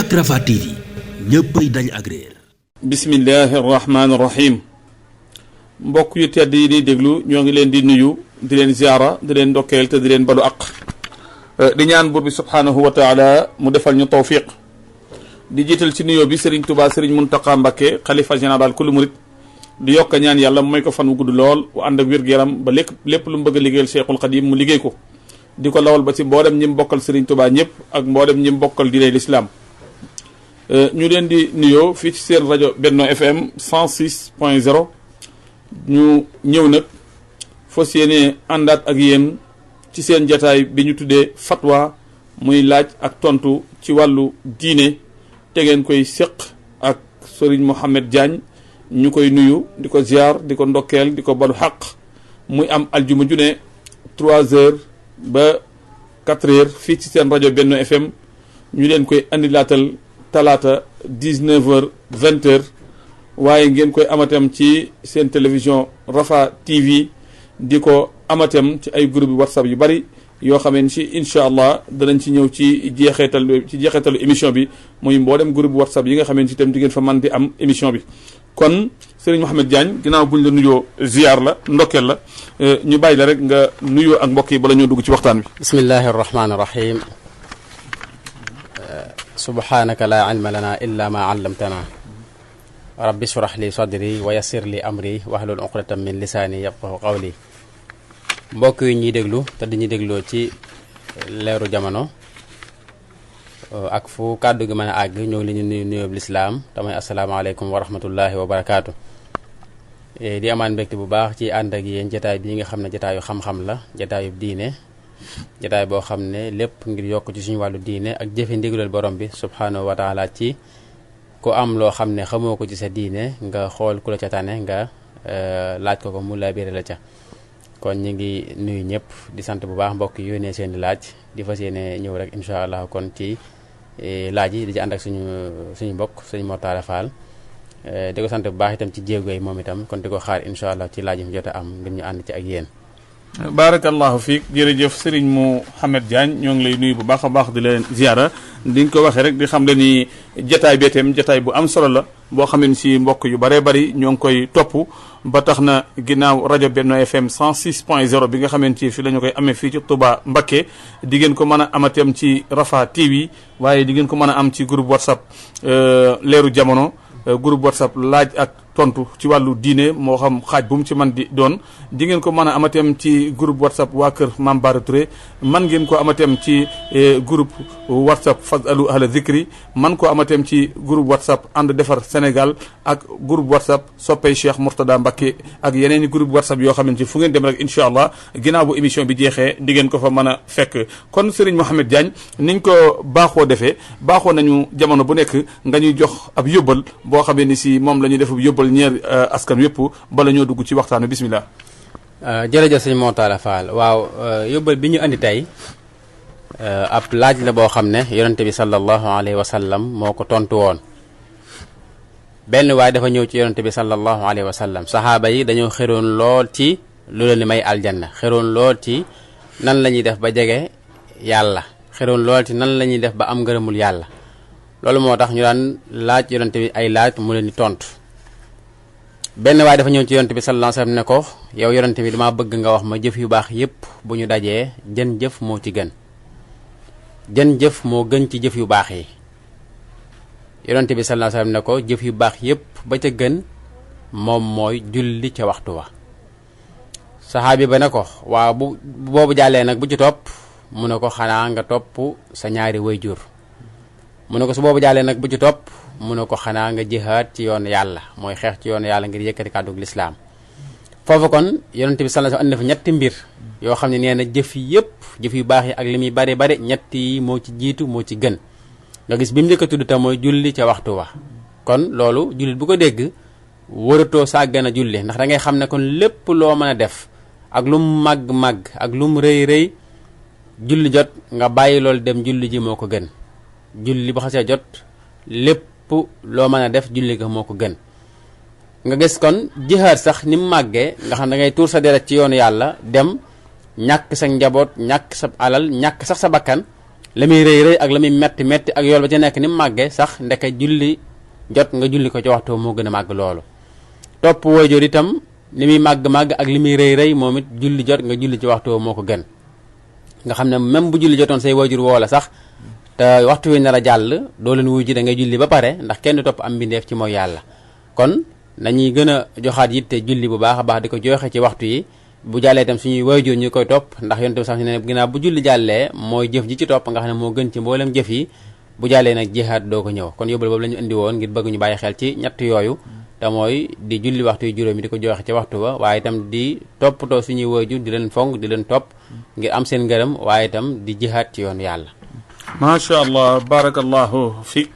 ak Rafah TV ñëppay dañ ak réer. bismillahi rahmaani rahim. mbokk yu tedd yi di déglu ñoo ngi leen di nuyu di leen ziara di leen ndokkeel te di leen balu aq di ñaan buur bi subhaanahu wa taala mu defal ñu tawfiq di jiital ci nuyoo bi Serigne Touba Serigne Mountakha Mbacké xalifa général kullu murit di yokk ñaan yàlla mooy ko fan wu gudd lool wu ànd ak wér-gu-yaram ba lépp lu mu bëgg a liggéeyal Cheikhul Khadim mu liggéey ko di ko lawal ba ci mboolem ñi mu bokkal Serigne Touba ñëpp ak mboolem ñi mu bokkal diine l'islam ñu leen di nuyoo fii ci seen rajo Benno FM 106.0 ñu ñëw nag fas yéene àndaat ak yéen ci seen jataay bi ñu tuddee fatwa muy laaj ak tontu ci wàllu diine te ngeen koy séq ak Serigne Mohamed Diagne ñu koy nuyu di ko ziar di ko ndokkeel di ko balu xaq muy am aljuma ju ne 3 heures ba 4 heures fii ci seen rajo Benno FM ñu leen koy andi laatal talaata 19 heures 20 heures waaye ngeen koy amatam ci seen télévision Rafah TV di ko amatam ci ay groupe WhatsApp yu bari yoo xamee ci incha allah danañ ci ñëw ci jeexeetalu émission bi muy mboolem groupe WhatsApp yi nga xamee ci itam di ngeen fa man di am émission bi. kon Serigne Mohamed Diagne ginnaaw buñ la nuyoo ziar la ndokkeel la ñu bàyyi la rek nga nuyoo ak mbokk yi bala ñoo dugg ci waxtaan bi. bismillahi rahmaani rahim. subhanaka la ilma lana illa ma allamtana rabbi shrah li sadri wa yassir li amri wahlul uqdatan min lisaani yafqahu qawli. mbokk yi ñuy déglu te dañuy dégloo ci leeru jamono ak fu kàddu gi mën a àgg ñoo ngi leen di nuyu nuyoob lislaam tamay asalaamaaleykum wa rahmatullahi wa barakaatu. di amaan mbégte bu baax ci ànd ak yéen jataay bii nga xam ne jataayu xam-xam la jataayu diine jataay boo xam ne lépp ngir yokk ci suñu wàllu diine ak jëfe ndigalal borom bi subhaanahu wa taala ci ku am loo xam ne xamoo ko ci sa diine nga xool ku la ca tane nga laaj ko mu la biire la ca. kon ñu ngi nuyu ñëpp di sant bu baax mbokk yi yónnee seen i laaj di fas yéene ñëw rek incha allah kon ci laaj yi di ci ànd ak suñu mbokk suñu Mortala Fall di ko sant bu baax itam ci jéego yi moom itam kon di ko xaar incha allah ci laaj yi mu jot a am ngir ñu ànd ci ak yéen. barakallahu fiik jërëjëf Serigne Mohamed Diagne ñoo ngi lay nuyu bu baax a baax di leen ziara di nga ko waxee rek di xam le ni jataay beeteem jataay bu am solo la boo xam ne si mbokk yu bëree bëri ñoo ngi koy topp ba tax na ginnaaw rajo Benno FM 106.0 bi nga xamante ni fi la ñu koy amee fii ci Touba Mbacké di ngeen ko mën a amatem ci Rafah TV waaye di ngeen ko mën a am ci groupe WhatsApp leeru jamono groupe WhatsApp laaj ak tontu ci wàllu diine moo xam xaaj bu mu ci man di doon di ngeen ko mën a amatem ci groupe WhatsApp waa kër Mame Bara Touré man ngeen ko amatem ci groupe WhatsApp fasalu ahla zikri man ko amatem ci groupe WhatsApp ànd defar Sénégal ak groupe WhatsApp soppey Cheikh Mourtada Mbacké ak yeneen i groupe WhatsApp yoo xamante fu ngeen dem rek incha allah ginnaaw bu émission bi jeexee di ngeen ko fa mën a fekk. kon Serigne Mohamed Diagne niñ ko baaxoo defee baaxoo nañu jamono bu nekk nga ñuy jox ab yóbbal boo xamee ni si moom la ñuy def yóbbal ñeer askan yëpp bala ñoo dugg ci waxtaanu bismillah. jërëjëf sëñ Mortala Fall waaw yóbbal bi ñu andi tey ab laaj la boo xam ne yonente bi sallallahu alayhi wa sallam moo ko tontu woon. benn waaye dafa ñëw ci yonente bi sallallahu alayhi wa sallam saxaaba yi dañoo xeroon lool ci lu leen di may aljanna xeroon lool ci nan la ñuy def ba jege yàlla xeroon lool ci nan la ñuy def ba am ngërëmul yàlla loolu moo tax ñu daan laaj yonente bi ay laaj mu leen di tontu. benn waaye dafa ñëw ci yonente bi sallallahu alayhi wa sallam ne ko yow yonente bi dama bëgg nga wax ma jëf yu baax yépp bu ñu dajee jën jëf moo ci gën jën jëf moo gën ci jëf yu baax yi. yonente bi sallallahu alayhi wa sallam ne ko jëf yu baax yépp ba ca gën moom mooy julli ca waxtu wa. saxaabi ba ne ko waaw bu boobu jàllee nag bu ci topp mu ne ko xanaa nga topp sa ñaari wayjur mu ne ko su boobu jàllee nag bu ci topp mu ne ko xanaa nga jihaad ci yoon yàlla mooy xeex ci yoon yàlla ngir yëkkati kàddug lislaam. foofu kon yonente bi sallallahu alayhi wa sallam andi fa ñetti mbir yoo xam ne nee na jëf yépp jëf yu baax yi ak li muy bari bari ñett yi moo ci jiitu moo ci gën nga gis bi mu njëkk a tudd tam mooy julli ca waxtu wa. kon loolu jullit bu ko dégg waratoo sàggana julli ndax da ngay xam ne kon lépp loo mën a def ak lu mu màgg-màgg ak lu mu rëy rëy julli jot nga bàyyi loolu dem julli ji moo ko gën. julli ba xasee jot lépp loo mën a def julli ga moo ko gën. nga gis kon jihaad sax ni mu màggee nga xam da ngay tuur sa deret ci yoonu yàlla dem ñàkk sa njaboot ñàkk sa alal ñàkk sax sa bakkan la muy rëy rëy ak la muy metti metti ak yool ba ci nekk ni mu màggee sax ndeke julli jot nga julli ko ci waxtu moo gën a màgg loolu topp waajur itam li muy màgg-màgg ak li muy rëy rëy moom it julli jot nga julli ci waxtu moo ko gën nga xam ne même bu julli jotoon say waajur woo la sax te waxtu wi nar a jàll doo leen wuy ji da ngay julli ba pare ndax kenn du topp am mbindeef ci mooy yàlla kon nañuy gën a joxaat yitte julli bu baax a baax di ko joxe ci waxtu yi bu jàllee itam suñuy waajur ñu koy topp ndax yonent bi sax ne ginnaaw bu julli jàllee mooy jëf ji ci topp nga xam ne moo gën ci mboolem jëf yi bu jàllee nag jihaad doo ko ñëw kon yóbbal boobu la ñu indi woon ngir bëgg ñu bàyyi xel ci ñett yooyu te mooy di julli waxtu yu juróomi di ko joxe ci waxtu ba waaye itam di toppatoo suñuy waajur di leen fonk di leen topp ngir am seen ngërëm waaye itam di jihaad ci yoon yàlla macha allah barakallahu fiik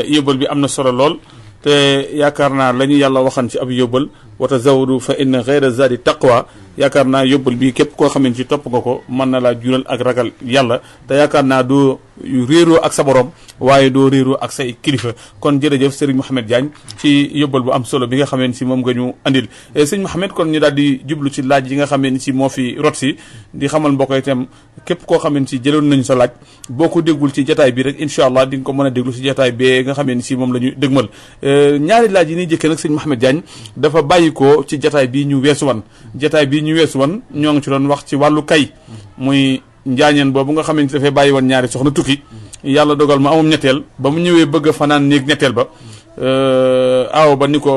yóbbal bi am na solo lool te yaakaar naa la ñu yàlla waxan ci ab yóbbal wa tazawwadu fa inna xayra zadi taqwa yaakaar naa yóbbal bi képp koo xamante ci topp nga ko mën na laa jural ak ragal yàlla te yaakaar naa doo réeroo ak sa borom waaye doo réeroo ak say kilifa kon jërëjëf Serigne Mouhamed Diagne ci yóbbal bu am solo bi nga xamante si moom nga ñu andil Serigne Mouhamed kon ñu daal di jublu ci laaj yi nga xamante si moo fi rot si di xamal mbokk itam képp koo xamante si jëloon nañu sa laaj boo ko déggul ci jataay bi rek incha allah di nga ko mën a déglu si jataay bee nga xamante si moom la ñu dégmal ñaari laaj yi ñuy jëkkee nag Serigne Mouhamed Diagne dafa bàyyi ko ci jataay bii ñu weesu wan jataay bii ñu weesu wan ñoo ngi ci doon wax ci wàllu kay muy njaañeen boobu nga xamante dafay bàyyi woon ñaari soxna tukki yàlla dogal ma amum ñetteel ba mu ñëwee bëgg a fanaan néeg ñetteel ba aaw ba ni ko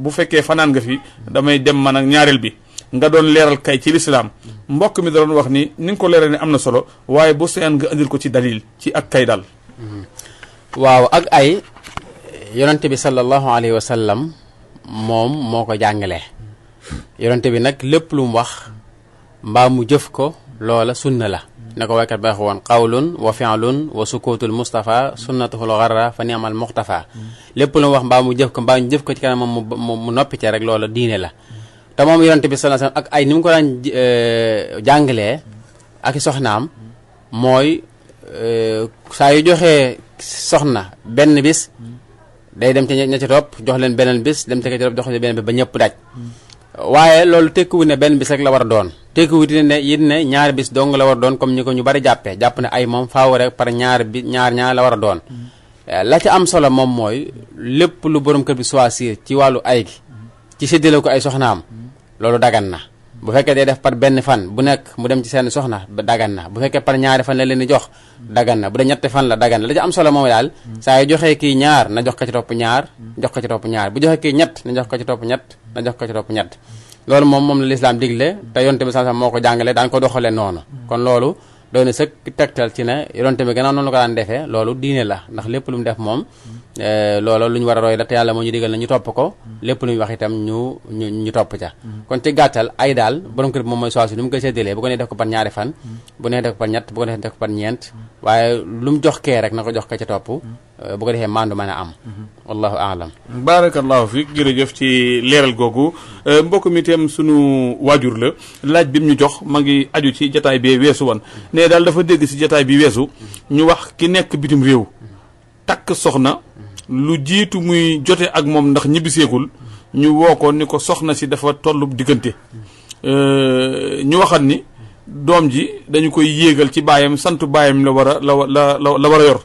bu fekkee fanaan nga fi damay dem man ak ñaareel bi nga doon leeral kay ci lislaam mbokk mi da doon wax ni nga ko leeral ni am na solo waaye bu seen nga andil ko ci dalil ci ak kay daal waaw ak ay yonente bi sallallahu alayhi wa sallam moom moo ko jàngalee yonente bi nag lépp lu mu wax mbaa mu jëf ko loola sunna la na ko waykat ba woon qawlun wa fi'lun wa sukutul mustafa sunnatuhul gharra fa ni'mal muxtafa lépp lu mu wax mbaa mu jëf ko mbaa ñu jëf ko ci kanam mu noppi ca rek loola diine la te moom yonente bi sallallahu alayhi wasallam ak ay ni mu ko daan jàngalee ak i soxnaam mooy saa yu joxee soxna benn bis day dem ci ña ci topp jox leen beneen bis dem ci ka ci topp jox leen beneen bis ba ñëpp daj waaye loolu tekkiwu ne benn bis rek la war a doon tekkiwu ne it ne ñaari bis dong la war a doon comme ni ko ñu bari jàppee jàpp ne ay moom faaw rek par ñaar la war a doon la ci am solo moom mooy lépp lu borom kër bi choisir ci wàllu ay gi ci séddale ko ay soxnaam loolu dagan na bu fekkee day def par benn fan bu nekk mu dem ci seen soxna dagan na bu fekkee par ñaari fan la leen di jox dagan na bu dee ñetti fan la dagan na la ci am solo moom daal saa yu joxee kii ñaar na jox ko ci topp ñaar jox ko ci topp ñaar bu joxee kii ñett na jox ko ci topp ñett na jox ko ci topp ñett loolu moom la lislaam digle te yonte bi sax moo ko jàngale daan ko doxalee noonu kon loolu doon na sëkk tegtal ci ne yonte bi gannaaw noonu la ko daan defee loolu diine la ndax lépp lu mu def moom loolu lu ñu war a roy la te yàlla moo ñu digal na ñu topp ko lépp lu ñu wax itam ñu topp ca kon ci gàttal ay daal borom kër bi moom mooy choisir lu mu koy séddalee bu ko nee def ko par ñaari fan bu nee def ko par ñett bu ko nee def ko par ñeent waaye lu mu jox kee rek na ko jox ko ca topp bu ko defee maandu mën a am wallahu aalam barakallahu fi jërëjëf ci leeral googu mbokk mi itam sunu waajur la laaj bi mu ñu jox ma ngi aju ci jataay bi weesu woon ne daal dafa dégg si jataay bi weesu ñu wax ki nekk bitim réew takk soxna lu jiitu muy jote ak moom ndax ñibbiseegul ñu woo ko ni ko soxna si dafa tollu diggante ñu waxat ni doom ji dañu koy yéegal ci baayam sant baayam la war a la war a yor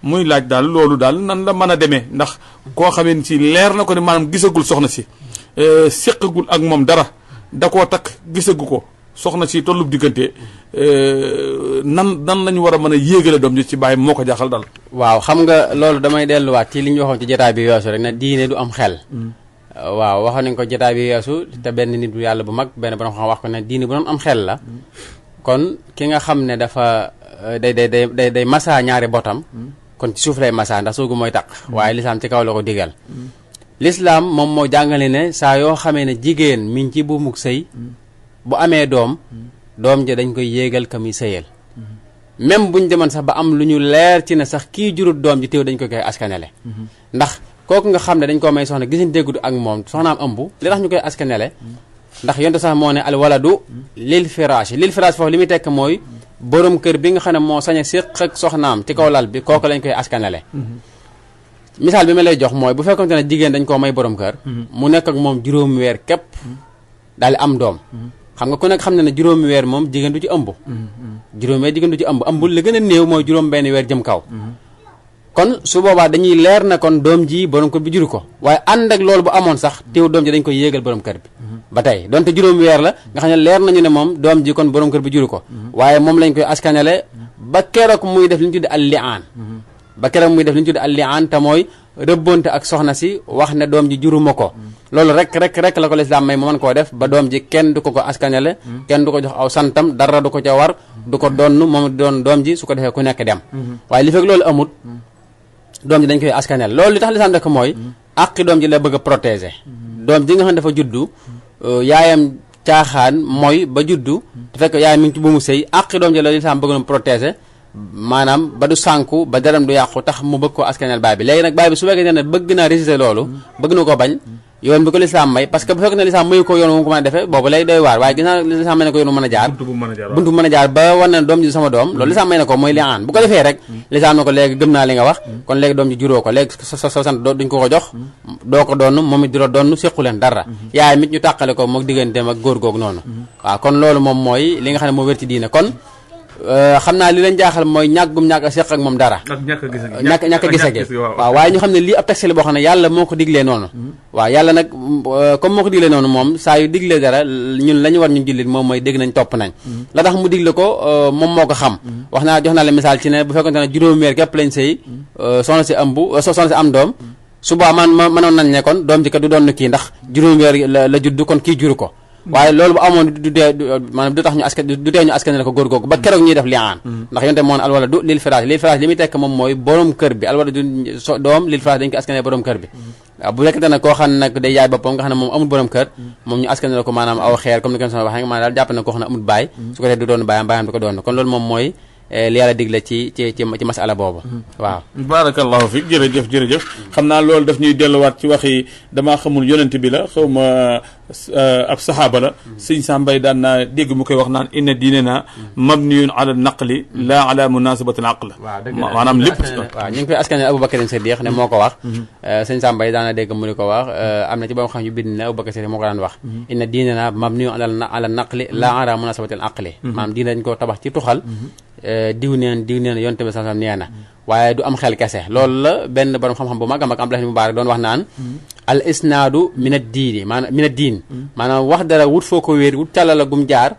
muy laaj daal loolu daal nan la mën a demee ndax koo xamee ni si leer na ko ni maanaam gisagul soxna si séqagul ak moom dara da koo takk gisagu ko soxna si tollub diggante nan lañu war a mën a yéegale doom ji ci bàyyi moo ko jaaxal daal waaw xam nga loolu damay delluwaat ci li ñu waxoon ci jotaay bi weesu rek ne diine du am xel waaw waxoon nañ ko jotaay bi weesu te benn nit bu yàlla bu mag benn borom xam wax ko ne diine bu doon am xel la kon ki nga xam ne dafa day massa ñaari botam kon ci suuf lay massa ndax suugu mooy taq waaye lislaam ci kaw la ko digal lislaam moom moo jàngale ne saa yoo xamee ne jigéen mi ngi ci buumug sëy bu amee doom ja dañ koy yéegal ka muy sëyal même buñ demoon sax ba am lu ñu leer ci ne sax kii jurut doom ji teew dañ koy askanele ndax kooku nga xam ne dañ koo may soxna gisin déggut ak moom soxnaam ëmb li tax ñu koy askanele ndax yonte sax moo ne al waladu lil firaash foofu li muy tekk mooy borom kër bi nga xam ne moo sañ a séq ak soxnaam ci kaw lal bi kooku lañ koy askanele misaal bi ma lay jox mooy bu fekkonte ne jigéen dañ koo may borom kër mu nekk ak moom juróomi weer képp daal di am doom xam nga ku nekk xam ne ne juróomi weer moom jigéen du ci ëmb juróomi weer jigéen du ci ëmb li gën a néew mooy juróom benn weer jëm kaw kon su boobaa dañuy leer na kon doom ji borom kër bi juru ko waaye ànd ak loolu bu amoon sax teew doom ji dañ koy yéegal borom kër bi ba tey donte juróomi weer la nga xam ne leer nañu ne moom doom ji kon borom kër bi juru ko waaye moom lañ koy askanale ba keroog muy def li ñu tudde al li'aan ba keroog muy def li ñu tudde al li'aan te mooy rëbbonte ak soxna si wax ne doom ji juruma ko loolu rek la ko lislaam may mu mën koo def ba doom ji kenn du ko askanale kenn du ko jox aw santam dara du ko ca war du ko donn moom doon doom ji su ko defee ku nekk dem waaye li fekk loolu amut doom ji dañ koy askanel loolu li tax lislaam def ko mooy àqi doom ji la bëgg a protéger doom ji nga xam ne dafa juddu yaayam caaxaan mooy ba juddu te fekk yaayam mi ngi ci bu mu sëy àqi doom ji la lislaam bëgg na protéger maanaam ba du sànku ba daram du yàqu tax mu bëgg koo askanel baay bi léegi nag baay bi su fekkee ne bëgg naa résister loolu bëgg na ko bañ yoon bi ko lislaam may parce que bu fekk ne lislaam mayu ko yoon mu ko mën a defee boobu lay doy waar waaye gis naa lislaam may na ko yoon mu mën a jaar buntu bu mën a jaar ba war na doom ji sama doom loolu lislaam may na ko mooy li aan bu ko defee rek lislaam na ko léegi gëm naa li nga wax kon léegi doom ji juróo ko léegi sa sant duñ ko jox doo ko doon moom it di la doon séqu leen dara yaay mit ñu tàqale ko mook digganteem ak góor googu noonu waaw kon loolu moom mooy li nga xam ne moo wér ci diine kon xam naa li leen jaaxal mooy ñàkk a seq ak moom dara ñàkk a gise waaw waaye ñu xam ne lii ab texte la boo xam ne yàlla moo ko diglee noonu waaw yàlla nag comme moo ko diglee noonu moom saa yu diglee dara ñun la ñu war ñu jullit moom mooy dégg nañ topp nañ la tax mu digle ko moom moo ko xam jox naa la misaal ci ne bu fekkonte ne juróomi weer képp lañ sëy soxna si am doom suba mënoon nañ ne kon doom ji kat du doon kii ndax juróomi weer la judd kon kii juru ko waaye loolu bu amoon du tax du tee ñu askan ko góor googu ba keroog ñuy def li'aan ndax yonte moon alwala du lil firaash li muy tekk moom mooy borom kër bi alwala du doom lil firaash dañ ko askanee borom kër bi waaw bu fekkente nag koo xam ne nag day yaay boppam nga xam ne moom amul borom kër moom ñu askanee ko maanaam aw xeer comme ni ko sama waxee maanaam daal jàpp na koo xam ne amul baay su ko defee du doon baayam du ko doon kon loolu moom mooy li yàlla digle ci masala boobu waaw barakallahu fi jërëjëf xam naa loolu daf ñuy delluwaat ci waxi damaa xamul yonent bi la xaw ma ab saxaaba la sëñ Sambay daan naa dégg mu koy wax naan inna diinana mabniyun ala naqli la ala munasabatil aql maanaam lépp waaw ñu ngi koy askane Aboubacar Siddiq ne moo ko wax sëñ Sambay daan na dégg mu ni ko wax am na ci ba xam ñu bind ne Aboubacar Siddiq moo ko daan wax inna diinana mabniyun ala naqli la ala munasabatil aqli maanaam diine dañ ko tabax ci tuxal diw neen yonte bi sallam nee na waaye du am xel kese loolu la benn borom xam-xam bu mag a mag Abdullah Mubarak doon wax naan al isnaadu min ad-diini maanaam min ad-diin maanaam wax dara wut foo ko wéer wut càllala gum jaar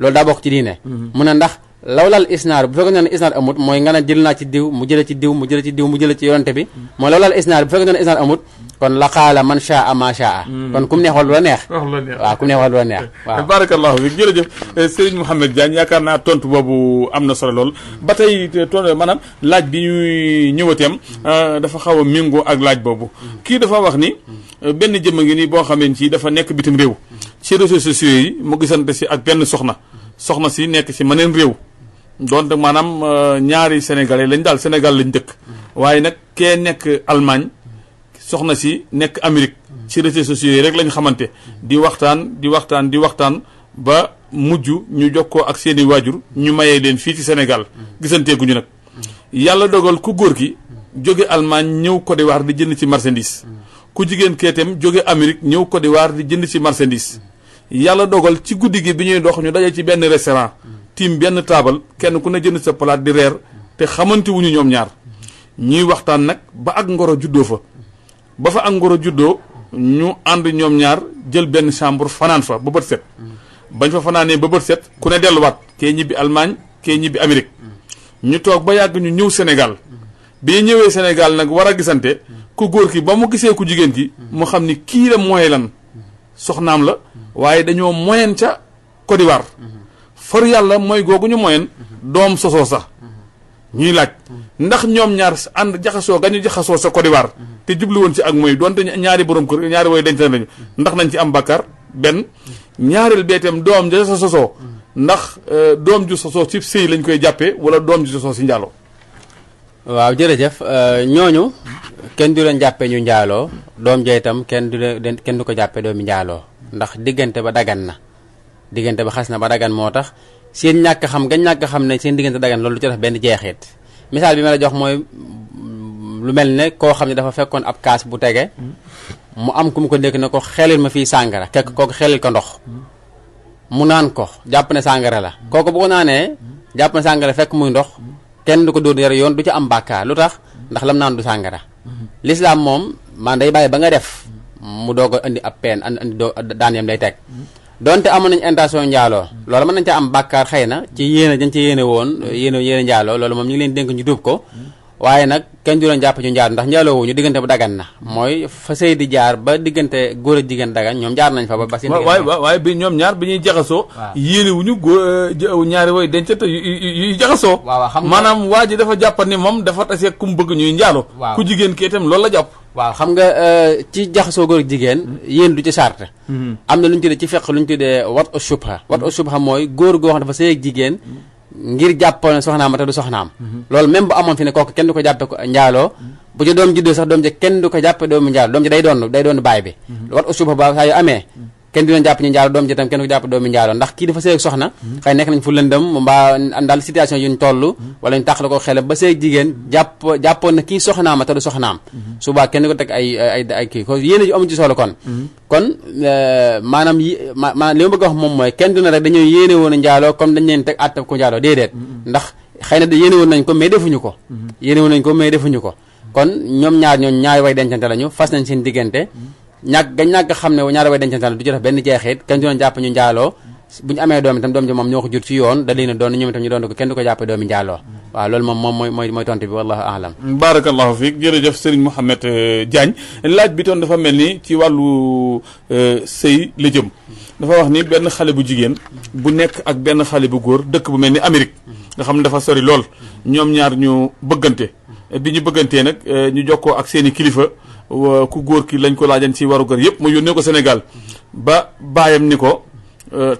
loolu daa bokk ci diine mu ne ndax lawlal isnaad bu fekkoon ne isnaad amut mooy nga ne jël naa ci diw mu jële ci diw mu jële ci diw mu jële ci yonte bi mooy lawlal isnaad bu fekkoon ne isnaad amut kon la qaala man shaa ma shaa kon kum neex wax lu la neex waaw kum neex wax lu la neex waaw barakallahu fi jërëjëf Serigne Mouhamed Diagne yaakaar naa tontu boobu am na solo lool ba tey tontu maanaam laaj bi ñuy ñëwateem dafa xaw a méngoo ak laaj boobu kii dafa wax ni benn jëmm ngi nii boo xamee ci dafa nekk bitim réew ci réseaux sociaux yi mu gisante si ak benn soxna si nekk si meneen réew donte maanaam ñaari sénégalais lañ daal Sénégal lañ dëkk waaye nag kee nekk Allemagne soxna si nekk Amérique ci réseaux sociaux yi rek lañ xamante di waxtaan ba mujj ñu jokkoo ak seeni waajur ñu mayee leen fii ci Sénégal gisanteeguñu nag yàlla dogal ku góor ki jóge Allemagne ñëw Côte d'Ivoire di jënd ci marchandise ku jigéen keetam jóge Amérique ñëw Côte d'Ivoire di jënd ci marchandise yàlla dogal ci guddi gi bi ñuy dox ñu daje ci benn restaurant tiim benn taabal kenn ku ne jënd sa palaat di reer te xamante wuñu ñoom ñaar ñuy waxtaan nag ba ak ngoro juddoo fa ba fa ak ngoro juddoo ñu ànd ñoom ñaar jël benn chambre fanaan fa ba bët set bañ fa fanaanee ba bët set ku ne delluwaat kee ñibbi Allemagne kee ñibbi Amérique ñu toog ba yàgg ñu ñëw Sénégal bi ñëwee Sénégal nag war a gisante ku góor ki ba mu gisee ku jigéen ki mu xam ni kii la mooy lan soxnaam la waaye dañoo moyen ca Côte d'Ivoire far yàlla mooy googu ñu moyen doom sosoo sax ñuy laaj ndax ñoom ñaar ànd jaxasoo gañu jaxasoo sa Côte d'Ivoire te jublu woon ci ak mooy doonte ñaari borom kër ñaari woy denc nañu ndax nañ ci am bàkkaar benn ñaareel beetam doom ja sa sosoo ndax doom ju sosoo ci sëy lañ koy jàppee wala doom ju sosoo si njaaloo waaw jërëjëf ñooñu kenn du leen jàppee ñu njaaloo doom ja itam kenn du ko jàppee doomi njaaloo ndax diggante ba dagan na diggante ba xas na ba dagan moo tax seen ñàkk xam ne seen diggante dagan loolu lu ci def benn jeexit misaal bi ma la jox mooy lu mel ne koo xam ne dafa fekkoon ab kaas bu tege mu am ku mu ko ndékk ne ko xelil ma fii sàngara kekk kooku xelil ko ndox mu naan ko jàpp ne sàngara la kooku bu ko naanee jàpp ne sàngara fekk muy ndox kenn du ko dóor yar yoon du ci am bàkkaar lu tax ndax lam naan du sàngara l'islam moom man day bàyyi ba nga def mu doog a indi ab peen andi daan yam day teg donte amoon nañu intention njaaloo loolu mën nañ ca am bàkkaar xëy na ci yéene dañ ci yéene woon yéene njaaloo loolu moom ñu ngi leen dénk ñu tuub ko waaye nag kenn du leen jàpp ñu njaaloo ndax njaaloo wuñu diggante bu dagan na mooy fa sëy di jaar ba diggante góor ak jigéen dagan ñoom jaar nañ fa ba seen waaye bi ñoom ñaar bi ñuy jaxasoo yéene wuñu góor ñaari way denc te yu jaxasoo maanaam waa ji dafa jàpp ni moom dafa tasee ku mu bëgg ñuy njaaloo ku jigéen ki itam loolu la jàpp waaw xam nga ci jaxasoo góor ak jigéen yéen du ci sart am na lu ñu tuddee ci fiqh lu ñu tuddee wat u shubha mooy góor goo xam dafa sëy ak jigéen ngir jàppoon soxnaam te du soxnaam loolu même bu amoon fi ne kooku kenn du ko jàppe njaaloo bu ci doom juddoo sax doom ji kenn du ko jàppe doomu njaaloo doom ji day doon baay bi wat u shubha ba saa yu amee kenn du leen jàpp ñu njaaloo doom ji tam kenn du ko jàpp doomu njaaloo ndax kii dafa sëy ak soxna xëy nekk nañ fu lëndëm mbaa daal situation yuñ toll wala ñu tàqale ko xelam ba sëy ak jigéen jàppoon na kii soxnaama te du soxnaam subaa kenn du ko teg ay kii ko yéen ji amu ci solo kon maanaam maanaam li ma bëgg a wax moom mooy kenn du ne rek dañoo yéene woon a njaaloo comme dañ leen teg àttab ko njaaloo déedéet ndax xëy na yéene woon nañ ko mais defuñu ko kon ñoom ñaari way dencante lañu fas nañ seen diggante ñàkk xam ne ñaari way dencante la du ci def benn jeexit kenn du leen jàpp ñu njaaloo bu ñu amee doom itam doom ji moom ñoo ko jur ci yoon da leen a doon ñoom itam ñu doon ko kenn du ko jàppee doomi njaaloo waaw loolu moom mooy tontu bi wallahu aalam barakallahu fiik jërëjëf Serigne Mouhamed Diagne laaj bi toon dafa mel ni ci wàllu sëy la jëm dafa wax ni benn xale bu jigéen bu nekk ak benn xale bu góor dëkk bu mel ni Amérique nga xam ne dafa sori lool ñoom ñaar ñu bëggante bi ñu bëggantee nag ñu jokkoo ak seeni kilifa ku góor ki lañ ko laajan ci waru gar yëpp mu yónnee ko Sénégal ba baayam ni ko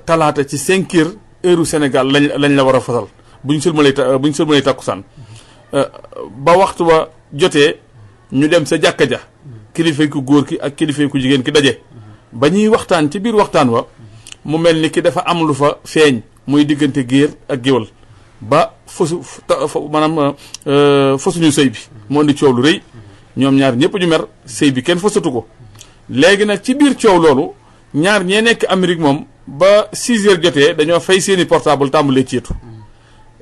talaata ci 5 heures heure Sénégal lañ la war a fasal buñ sëlmalee takkusaan ba waxtu ba jotee ñu dem sa jàkka ja kilifay ku góor ki ak kilifay ku jigéen ki daje ba ñuy waxtaan ci biir waxtaan wa mu mel ni ki dafa am lu fa feeñ muy diggante géer ak géwal ba maanaam fasuñu sëy bi moo indi coow lu rëy ñoom ñaar ñëpp ñu mer sëy bi kenn fasatu ko léegi nag ci biir coow loolu ñaar ñee nekk Amérique moom ba 6 heures jotee dañoo fay seeni portable tàmbalee ceetu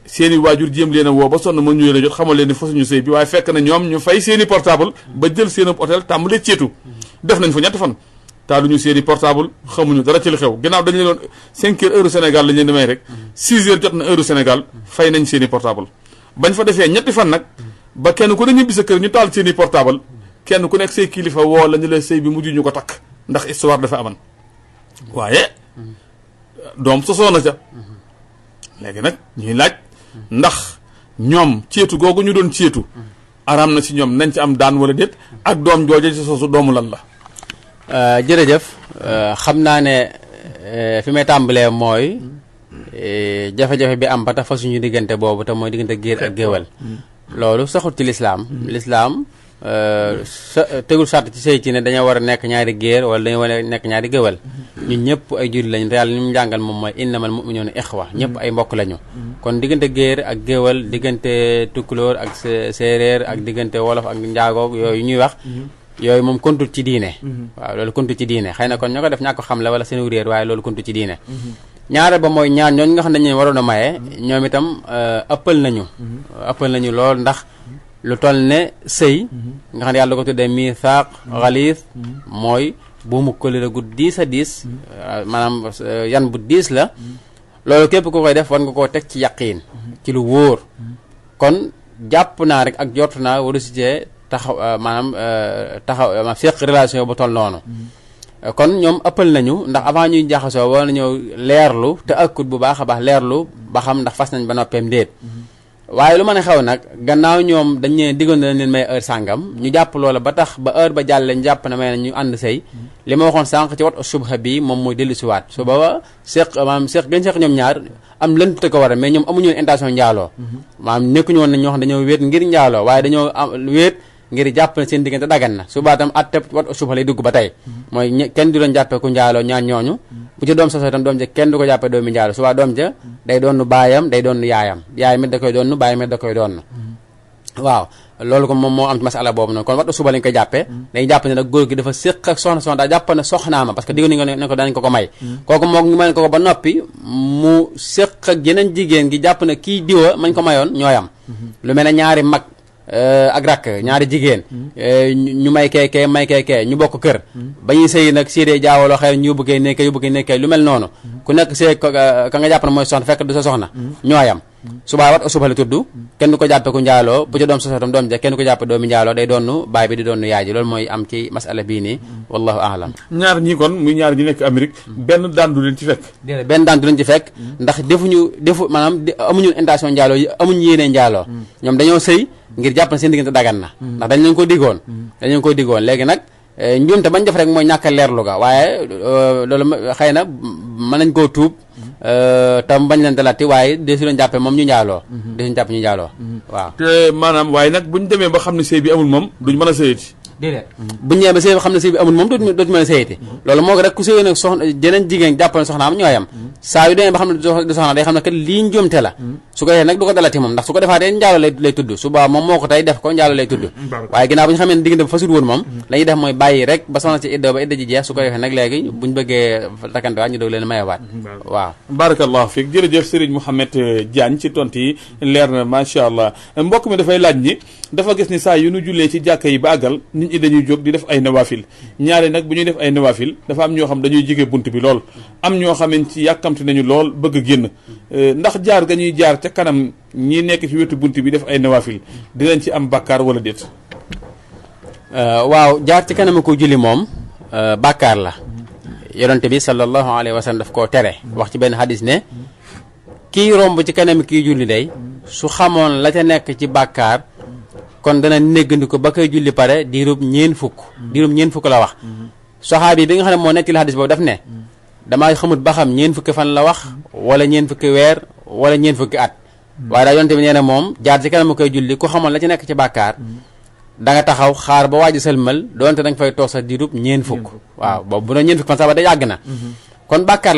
seeni waajur jéem leen a woo ba sonn mën ñu leen a jot xamal leen ni fasuñu sëy bi waaye fekk na ñoom ñu fay seeni portable ba jël seen hôtel tàmbalee ceetu def nañ fa ñetti fan taaluñu seeni portable xamuñu dara ci li xew ginnaaw dañu leen doon 5 heures heure Sénégal lañ leen di may rek 6 heures jot na heure Sénégal fay nañ seeni portable bañ fa defee ñetti fan nag ba kenn ku ne ñibbi sa kër ñu taal seeni portable kenn ku nekk say kilifa woo la ñu la sëy bi mujj ñu ko takk ndax histoire dafa aman waaye doom sosoo na ca léegi nag ñuy laaj ndax ñoom ceetu googu ñu doon ceetu araam na ci ñoom nañ ci am daan wala déet ak doom jooje ci sosu doomu lan la jërëjëf xam naa ne fi may tàmbalee mooy jafe-jafe bi am ba tax fa suñu diggante boobu te mooy diggante géer ak géwal loolu saxut ci lislaam tegul sart ci sëy ci ne dañoo war a nekk ñaari géer wala dañoo war a nekk ñaari géwal ñun ñëpp ay jullit lañu te yàlla li mu jàngal moom mooy innamal mu'minuuna ixwa ñëpp ay mbokk lañu kon diggante géer ak géwal diggante tukkulóor ak séeréer ak diggante wolof ak njaagoog yooyu ñuy wax yooyu moom kontut ci diine waaw loolu kontut ci diine xëy na kon ñoo ko def ñàkk xam la wala seen réer waaye loolu kontut ci diine ñaare ba mooy ñaar ñooñu nga xam ne dañu waroon a maye ñoom itam ëppal nañu lool ndax lu toll ne sëy nga xam ne yàlla ko tuddee miisaaq xaliis mooy bu mu kóllëre gu diis a diis maanaam yan bu diis la loolu képp ku koy def war nga koo teg ci yaqiin ci lu wóor kon jàpp naa rek ak jot naa waru si cee taxaw maanaam seq relation bu toll noonu kon ñoom ëppal nañu ndax avant ñuy jaxasoo war nañoo leerlu te ëkkut bu baax a baax leerlu ba xam ndax fas nañ ba noppeem déet waaye lu mën a xew nag gannaaw ñoom dañ leen diggoon dañ leen may heure sàngam ñu jàpp loola ba tax ba heure ba jàlle ñu jàpp na may na ñu ànd sëy li ma waxoon sànq ci wat subha bi moom mooy dellu siwaat su booba maanaam seq gën seq ñoom ñaar am lënt te ko war a mais ñoom amuñu woon intention njaaloo maanaam nekkuñu woon nañ ñoo xam dañoo wéet ngir njaaloo waaye dañoo wéet ngir jàpp ne seen diggante dagan na subaa tam at wat subha lay dugg ba tey mooy kenn du doon jàppee ku njaaloo ñaan ñooñu bu ci doom sosoo itam doom ja kenn du ko jàppee doomi njaaloo subaa doom ja day doon baayam day doon yaayam it da koy doon baayam it da koy doon waaw loolu ko moom moo am ci masala boobu noonu kon wattu suba lañ koy jàppee dañuy jàpp ne nag góor gi dafa séq ak soxna daa jàpp ne soxnaama parce que digg ni ne ko danañ ko may kooku moo ñu may ko ba noppi mu séq ak yeneen jigéen gi jàpp ne kii diwa mañ ko mayoon ñooyam lu mel ne ñaari mag ak rakk ñaari jigéen ñu may kee may kee ñu bokk kër ba ñuy sëy nag séedee jaawaloo xëy ñu yóbbu kee nekkee lu mel noonu ku nekk sëy ka nga jàpp ne mooy soxna fekk du sa soxna ñooyam subaa wat suba la tudd kenn du ko jàppe ku njaaloo bu ca doom sosotam doom ja kenn du ko jàppe doomi njaaloo day doonnu baay bi di doonnu yaay ji loolu mooy am ci masala bii nii wallahu aalam ñaar ñi kon muy ñaar ñi nekk Amérique benn daan du leen ci fekk benn daan du leen ci fekk ndax defu maanaam amuñu intention njaaloo yi amuñu yéenee njaaloo ñoom dañoo sëy ngir jàpp na seen diggante dagan na ndax dañ leen ko diggoon léegi nag njuumte bañ def rek mooy ñàkk a leerlu ga waaye loolu xëy na mën nañ koo tuub tam bañ leen dalati waaye de su leen jàppee moom ñu njaaloo waaw te maanaam waaye nag buñ demee ba xam ne sëy bi amul moom duñ mën a sëyati déedéet buñ ñëwee ba sëy xam ne sëy bi amul moom dootu mën a sëyati loolu moo ko rek ku sëyee nag soxna jeneen jigéen jàppale soxnaam ñooyam saa yu demee ba xam ne du soxna day xam ne kat lii njuumte la su ko defee nag du ko dalati moom ndax su ko defaatee njaalo lay tudd suba moom moo ko tey def ko njaalo lay tudd waaye ginnaaw bu ñu xamee ne diggante ba fasul woon moom la ñuy def mooy bàyyi rek ba soxna si idda ba idda ji jeex su ko defee nag léegi buñ bëggee takkante waat ñu doog leen mayewaat waaw barakallahu fiik jërëjëf Serigne Mouhamed Diagne ci tontu yi leer na macha allah mbokk mi dafay laaj ni dafa gis ni saa yu nu jullee ci jàkka yi ba àggal nit ñi dañuy jóg di def ay nawaafil ñaare nag bu ñuy def ay nawaafil dafa am ñoo xam dañuy jige bunt bi lool am ñoo xamante ci yàkkamti nañu lool bëgg génn ndax jaar ga ñuy jaar ca kanam ñi nekk ci wetu bunt bi def ay nawaafil dinañ ci am bàkkaar wala déet waaw jaar ci kanam ko julli moom bàkkaar la yonente bi sallallahu alayhi wa sallam daf koo tere wax ci benn hadis ne kii romb ci kanam kii julli day su xamoon la ca nekk ci bàkkaar kon dana néggandi ko ba koy julli pare diirub ñeen fukk la wax saxaabi bi nga xam ne moo nekk la hadis boobu daf ne damaa xamut ba xam ñeen fukki fan la wax wala ñeen fukki weer wala ñeen fukki at waaye daa yonte bi nee na moom jaar ci kanam koy julli ku xamoon la ci nekk ci bàkkaar da nga taxaw xaar ba waaj sëlmal doonte da nga fay toog sa diirub ñeen fukk waaw boobu bu doon ñeen fukki fan sax ba da yàgg na kon bàkkaar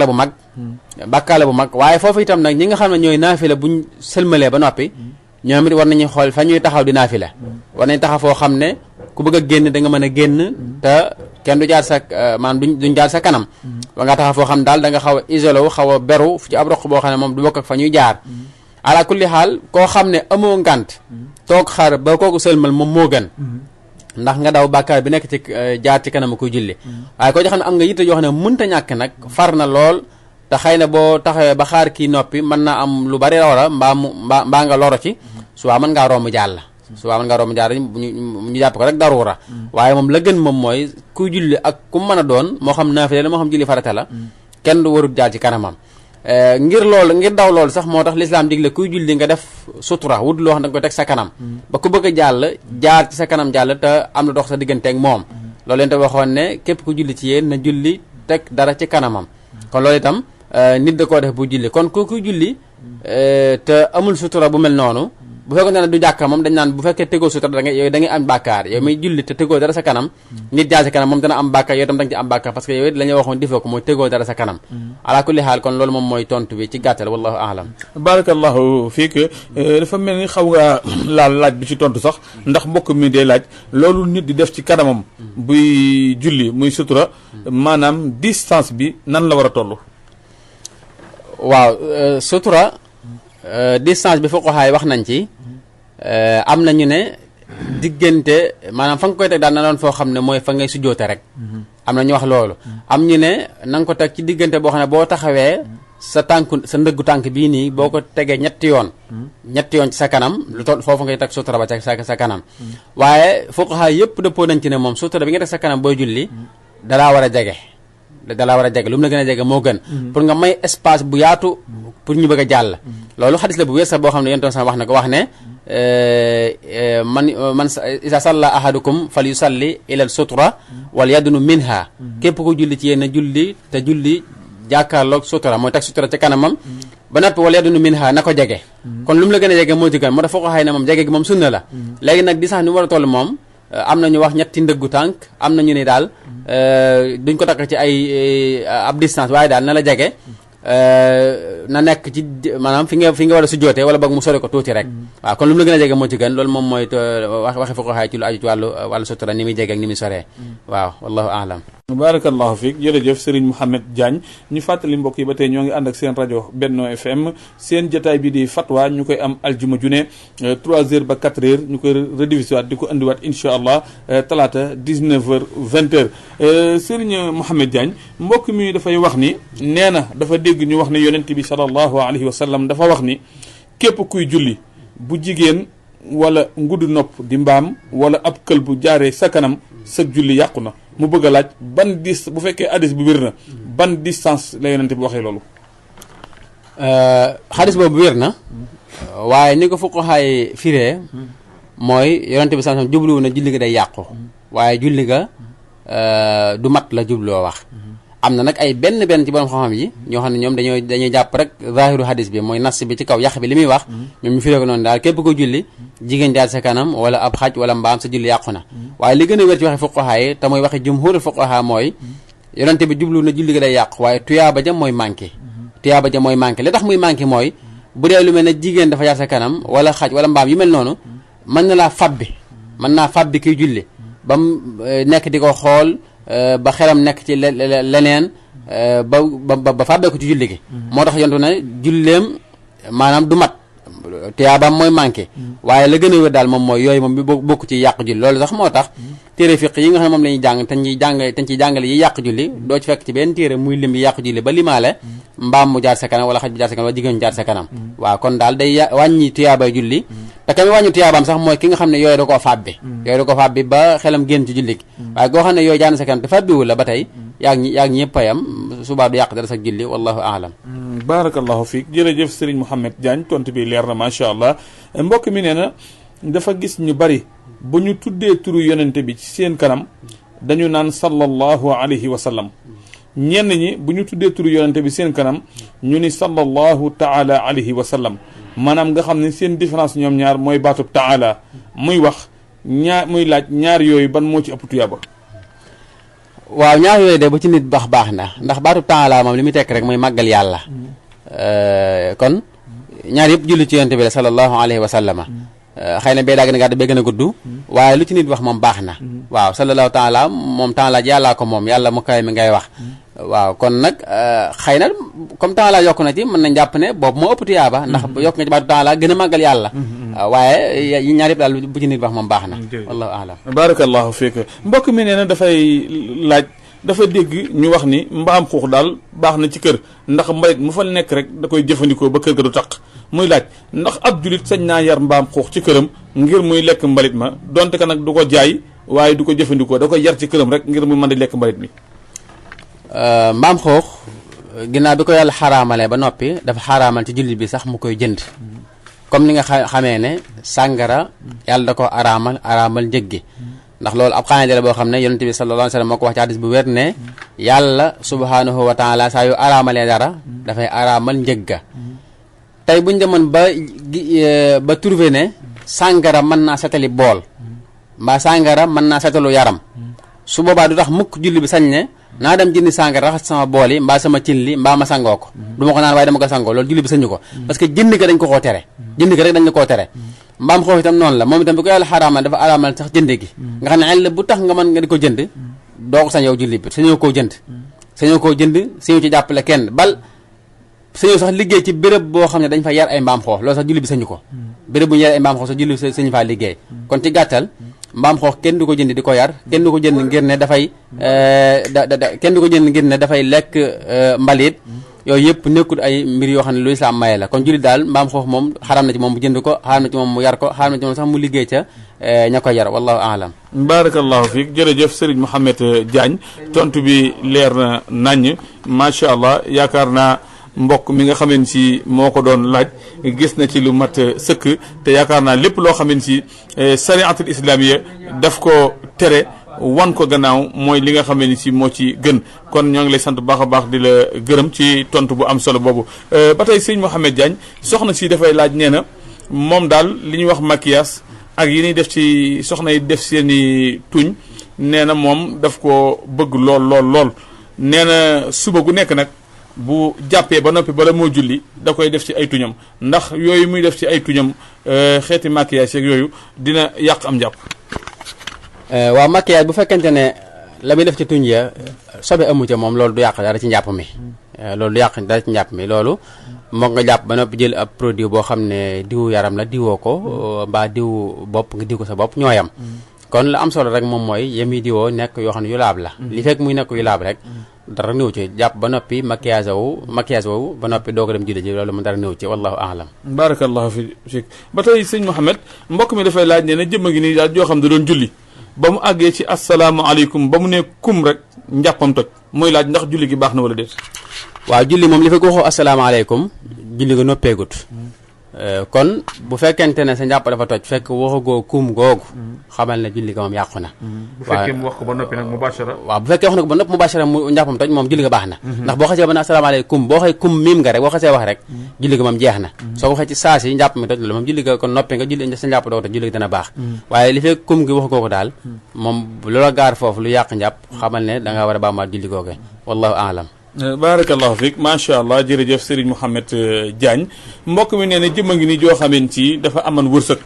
la bu mag waaye foofu itam nag ñi nga xam ne ñooy naafila buñ sëlmalee ba noppi ñoom it war nañu xool fa ñuy taxaw di naafila war nañ taxaw foo xam ne ku bëgg a génn da nga mën a génn te kenn du jaar sa maanaam duñ jaar sa kanam wa nga taxaw foo xam daal da nga xaw a isolé wu xaw a beru ci ab roq boo xam ne moom du bokk ak fa ñuy jaar ala kulli xaal koo xam ne amoo ngànt toog xaar ba kooku sëlmal moom moo gën ndax nga daw bàkkaar bi nekk ci jaar ci kanam kuy julli waaye koo xam ne am nga yitte yoo xam ne mënta ñàkk nag far na lool te xëy na boo taxawee ba xaar kii noppi mën naa am lu bari loola mbaa nga loro ci suwaa mën ngaa romb jàll ñu jàpp ko rek daruura waaye moom la gën moom mooy kuy julli ak ku mën a doon moo xam naafile la moo xam julli farata la kenn du warut jaar ci kanamam ngir daw loolu sax moo tax lislaam digle kuy julli nga def sutura wut loo xam da nga ko teg sa kanam ba ku bëgg a jàll jaar ci sa kanam jàll te am na dox sa digganteeg moom loolu leen te waxoon ne képp ku julli ci yéen na julli teg dara ci kanamam kon loolu itam nit da koo def bu julli kon ku kuy julli te amul sutura bu mel noonu bu fekkoon ne du jàkka moom dañ naan bu fekkee tegoo sutura da ngay am bàkkaar yow muy julli te tegoo dara sa kanam nit jaar sa kanam moom dana am bàkkaar yow itam da nga ci am bàkkaar parce que yow it la ñuy waxoon defoo ko mooy tegoo dara sa kanam ala kulli xaal kon loolu moom mooy tontu bi ci gàttal wallahu aalam barakallahu fiik dafa mel ni xaw nga laaj bi ci tontu sax ndax mbokk mi dee laaj loolu nit di def ci kanamam buy julli muy sutura maanaam distance bi nan la war a toll waaw sutura distance bi fuqahaa wax nañ ci am nañu ne diggante maanaam fa nga koy teg daal na doon foo xam ne mooy fa ngay sujjoote rek am na ñu wax loolu am ñu ne na nga ko teg ci diggante boo xam ne boo taxawee sa ndëggu tànk bii nii boo ko tegee ñetti yoon ci sa kanam lu toll foofu ngay teg sutura ba sa kanam waaye fuqahaa yëpp dëppoo nañ ci ne moom sutura bi nga teg sa kanam booy julli dalaa war a jege lu mu la gën a jege moo gën pour nga may espace bu yaatu pour ñu bëgg a jàll loolu xadis la bu wér sax boo xam ne yonent sax wax ne man isa salla ahadukum fal yusalli ilal sutura wal yadunu minha képp ko julli ci yéen julli te julli jàkkaarloog sutura mooy teg sutura ci kanamam ba noppi wal yadunu minha na ko jege kon lu mu la gën a jege moo ci gën moo tax foo ko xëy ne moom jege gi moom sunna la léegi nag di sax ni mu war a toll moom am na ñu wax ñetti ndëggu tànk am na ñu ne daal duñ ko takk ci ab distance waaye daal na la jege na nekk ci maanaam fi nga war a sujjootee wala boog mu sori ko tuuti rek waaw kon lu mu la gën a jege moo ci gën loolu moom mooy waxi fuqahaa ci lu aju ci wàllu sutura ni muy jege ak ni muy soree waaw wallahu aalam. barakallahu fiik jërëjëf Serigne Mouhamed Diagne ñu fàttali mbokk yi ba tey ñoo ngi ànd ak seen rajo Benno FM seen jotaay bi di fatwa ñu koy am aljuma june 3h ba 4h ñu koy rediffusé waat di ko andiwaat incha allah talaata 19h 20h Serigne Mouhamed Diagne mbokk mi dafay wax ni nee na dafa dégg ñu wax ne yonent bi sallallahu alayhi wa sallam dafa wax ni képp kuy julli bu jigéen wala ngudd nopp di mbaam wala ab kël bu jaaree sa kanam sa julli yàqu na mu bëgg a laaj ban bu fekkee hadis bu wér na ban distance la yonent bi waxee loolu. hadis boobu wér na waaye ni ko fuqahaa yi firee mooy yonent bi sallallahu alayhi wasallam jubluwu na julli ga day yàqu waaye julli ga du mat la jubloo wax. am na nag ay benn ci borom xam-xam yi ñoo xam ne ñoom dañuy jàpp rek zahiru hadis bi mooy nas bi ci kaw yàq bi li muy wax ñoom ñu firee ko noonu daal képp ko julli jigéen jaar sa kanam wala ab xaj wala mbaam sa julli yàqu na waaye li gën a wér ci waxi fuqahaa yi te mooy waxi jumhur fuqahaa mooy yonente bi jublu na julli ga day yàqu waaye tuyaaba ja mooy manqué li tax muy manqué mooy bu dee lu mel ne jigéen dafa jaar sa kanam wala xaj wala mbaam yu mel noonu mën naa fabbi kiy julli ba mu nekk di ko xool ba xelam nekk ci leneen ba fàbbee ko ci julli gi moo tax yontu ne julleem maanaam du mat tiyaabaam mooy manqué waaye la gën a wér daal moom mooy yooyu moom bi bokk ci yàq julli loolu sax moo tax téere fiq yi nga xam ne moom la ñuy jàng te ciy jàngale yi yàq julli doo ci fekk ci benn téere muy lim yi yàq julli ba limaale mbaam mu jaar sa kanam wala xaj bu jaar sa kanam wala jigéen mu jaar sa kanam waaw kon daal day wàññi tiyaabay julli te kami wàññi tiyaabaam sax mooy ki nga xam ne yooyu da koo fàbbi ba xelam génn ci julli gi waaye koo xam ne yooyu jaar na sa kanam te fàbbiwul la ba tey yaag ñi ñëpp a yam subaa du yàq dara sa julli wallahu aalam. barakallahu fiik jërëjëf Serigne Mouhamed Diagne tontu bi leer na macha allah mbokk mi nee na dafa gis ñu bari bu ñu tuddee turu yonente bi ci seen kanam dañu naan sallallahu alayhi wa sallam ñenn ñi bu ñu tuddee turu yonente bi seen kanam ñu ni sallallahu taala alayhi wa sallam maanaam nga xam ne seen différence ñoom ñaar mooy baatub taala muy wax muy laaj ñaar yooyu ban moo ci ëpp tuyaaba. waaw ñaar yooyu de bu ci nit baax na ndax baatub taala moom li muy tekk rek mooy màggal yàlla kon ñaar yëpp julli ci yonente bi la sallallahu alayhi wa sallama xëy na bee daa gën a gàtt bee gën a gudd waaye lu ci nit wax moom baax na waaw sallallahu taala moom taala ji yàllaa ko moom yàlla mu kawe mi ngay wax waaw kon nag xëy na comme taala yokk na ci mën nañ jàpp ne boobu moo ëpp tuyaaba ndax yokk nga ci baatu taala gën a màggal yàlla waaye yi ñaar yëpp daal bu ci nit wax moom baax na wallahu aalam barakallahu fiik mbokk mi nee na dafay laaj dafa dégg ñu wax ni mbaam xuux daal baax na ci kër ndax mbalit mu fa nekk rek da koy jëfandikoo ba kër ga du taq muy laaj ndax ab julit sañ naa yar mbaam xuux ci këram ngir muy lekk mbalit ma donte ka nag du ko jaay waaye du ko jëfandikoo da koy yar ci këram rek ngir muy mën di lekk mbalit mi. mbaam xuux ginnaaw bi ko yàlla xaraamalee ba noppi dafa xaraamal ci jullit bi sax mu koy jënd comme ni nga xamee ne sàngara yàlla da ko araamal njëg gi ndax loolu ab xaanide la boo xam ne yonente bi sallallahu alayhi wa sallam moo ko wax ci hadis bu wér ne yàlla subhanahu wa taala saa yu araamalee dara dafay araamal njëg ga tey buñ demoon ba trouvé ne sàngara mën naa setali bool mbaa sàngara mën naa setalu yaram su boobaa du tax mukk julli bi sañ ne naa dem jëndi sàngara raxas sama bool yi mbaa sama cin li mbaa ma sangoo ko du ma ko naan waaye dama ko sangoo loolu julli bi sañu ko parce que jënd ko dañ ko koo tere jënd ko rek dañ la koo tere mbaam xoox itam noonu la moom itam bi ko yàlla xaraamal dafa araamal sax jënd gi nga xam ne àll bu tax nga mën nga di ko jënd doo ko sañ yow julli bi sañoo koo jënd sañoo ci jàppale kenn bal sañoo sax liggéey ci béréb boo xam ne dañ fa yar ay mbaam xoox loolu sax julli bi sañu ko béréb bu ñu yar ay mbaam xoox sax julli bi sañu faa liggéey kon ci gàttal mbaam xoox kenn du ko jënd di ko yar kenn du ko jënd ngir ne dafay kenn du ko jënd ngir ne dafay lekk mbalit yooyu yëpp nekkul ay mbir yoo xam ne lu islaam maye la kon jullit daal mbaam xoox moom xaram na ci moom mu jënd ko xaram na ci moom mu yar ko xaram na ci moom sax mu liggéey ca ña ko yar wallahu aalam. barakallahu fiik jërëjëf Serigne Mouhamed Diagne tontu bi leer na naññ macha allah yaakaar naa mbokk mi nga xameen si moo ko doon laaj gis na ci lu mat sëkk te yaakaar naa lépp loo xameen si sariatul islamiya daf ko tere wan ko gannaaw mooy li nga xamee ni si moo ci gën kon ñoo ngi lay sant baax a baax di la gërëm ci tontu bu am solo boobu ba tey sëñ Mouhamed Diagne soxna si dafay laaj nee na moom daal li ñuy wax maquillage ak yi ñuy def ci soxna yi def seeni tuñ nee na moom daf ko bëgg lool nee na suba gu nekk nag bu jàppee ba noppi bala moo julli da koy def ci ay tuñam ndax yooyu muy def ci ay tuñam xeeti maquillage yeeg yooyu dina yàq am njàpp. waaw maquillage bu fekkente ne la muy def ci tuñ ya sobe amu ca moom loolu du yàq dara ci njàpp mi loolu du yàq dara ci njàpp mi loolu moo nga jàpp ba noppi jël ab produit boo xam ne diwu yaram la diwoo ko mbaa diw bopp nga diw ko sa bopp ñooyam kon la am solo rek moom mooy yemi diwoo nekk yoo xam ne yu laab la li fekk muy nekk yu laab rek dara néew ci jàpp ba noppi maquillage woowu ba noppi doog a dem julli ji loolu mu dara néew ci wallahu aalam. barakallahu fiik ba tey sëñ Mouhamed mbokk mi dafay laaj ne na jëmm ngi nii daal joo xam ne da doon julli ba mu àggee ci asalaamaaleykum ba mu ne kum rek njàppam toj mooy laaj ndax julli gi baax na wala déet. waaw julli moom li fekk waxoo asalaamaaleykum julli ga noppeegut kon bu fekkente ne sa njàpp dafa toj fekk waxagoo kum googu xamal ne julli ga moom yàqu na. bu fekkee mu wax ko ba noppi nag mubashara. waaw bu fekkee wax na ko ba noppi mubashara mu njàppam toj moom julli ga baax na. ndax boo xasee ba ne asalaamaaleykum boo xëy kum miim nga rek boo xasee wax rek julli ga moom jeex na. soo ko waxee ci saa si njàpp mi toj la moom julli ga kon noppi nga julli sa njàpp doo toj julli ga dana baax. waaye li fekk kum gi waxagoo ko daal moom loola gaar foofu lu yàq njàpp xamal ne da ngaa war a baamaat julli googe wallahu aalam. barakallahu fiik macha allah jërëjëf Serigne Mouhamed Diagne mbokk mi nee na jëmm ngi ni joo xamante ci dafa amoon wërsëg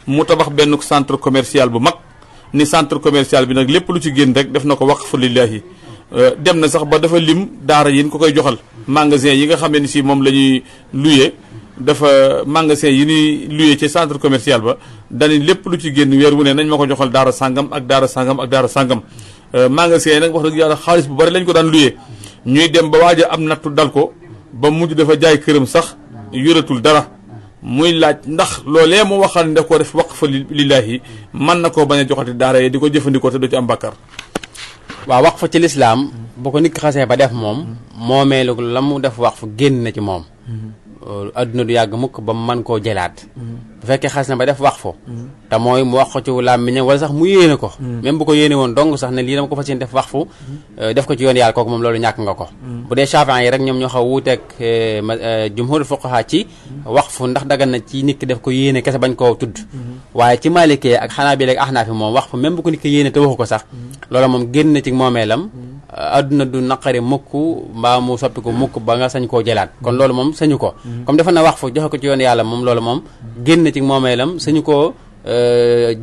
mu tabax benn centre commercial bu mag ni centre commercial bi nag lépp lu ci génn rek def na ko waqfu lillahi dem na sax ba dafa lim daara yi ko koy joxal magasin yi nga xam ne si moom la ñuy loué dafa magasin yi ñuy loué ci centre commercial ba dañuy lépp lu ci génn weer wu ne nañ ma ko joxal daara sàngam ak daara sàngam ak daara sàngam magasin yi nag wax dëgg yàlla xaalis bu bari lañ ko daan loué ñuy dem ba waaj a am nattu dal ko ba mujj dafa jaay këram sax yoratul dara muy laaj ndax loolee mu waxal ne da ko def waqfa lillahi mën na koo bañ a joxati daara yi di ko jëfandikoo te du ci am bàkkar. waaw waqf ci lislaam bu ko nit ki xasee ba def moom moomeelu la mu def waqf génn na ci moom adduna du yàgg mukk ba mu mën koo jëlaat bu fekkee xas na ba def waqf te mooy mu wax ko ci làmmiñam wala sax mu yéene ko même bu ko yéene woon dong sax ne lii dama ko fas yéene def waqf def ko ci yoon yàlla kooku moom loolu ñàkk nga ko bu dee Shafi'i yi rek ñoom ñoo xaw wuuteeg jumhur fuqaha ci waqf ndax dagan na ci nit ki def ko yéene kese bañ koo tudd waaye ci Maliki ak Hanaabila ak Ahnaaf moom waqf même bu ko nit ki yéene te waxu ko sax loolu moom génn na ci moomeelam adduna du naqari mukk mbaa mu soppi ko mukk ba nga sañ koo jëlaat kon loolu moom sañu ko comme dafa na wax fu joxe ko ci yoon yàlla moom loolu moom génn ci moomeelam sañu koo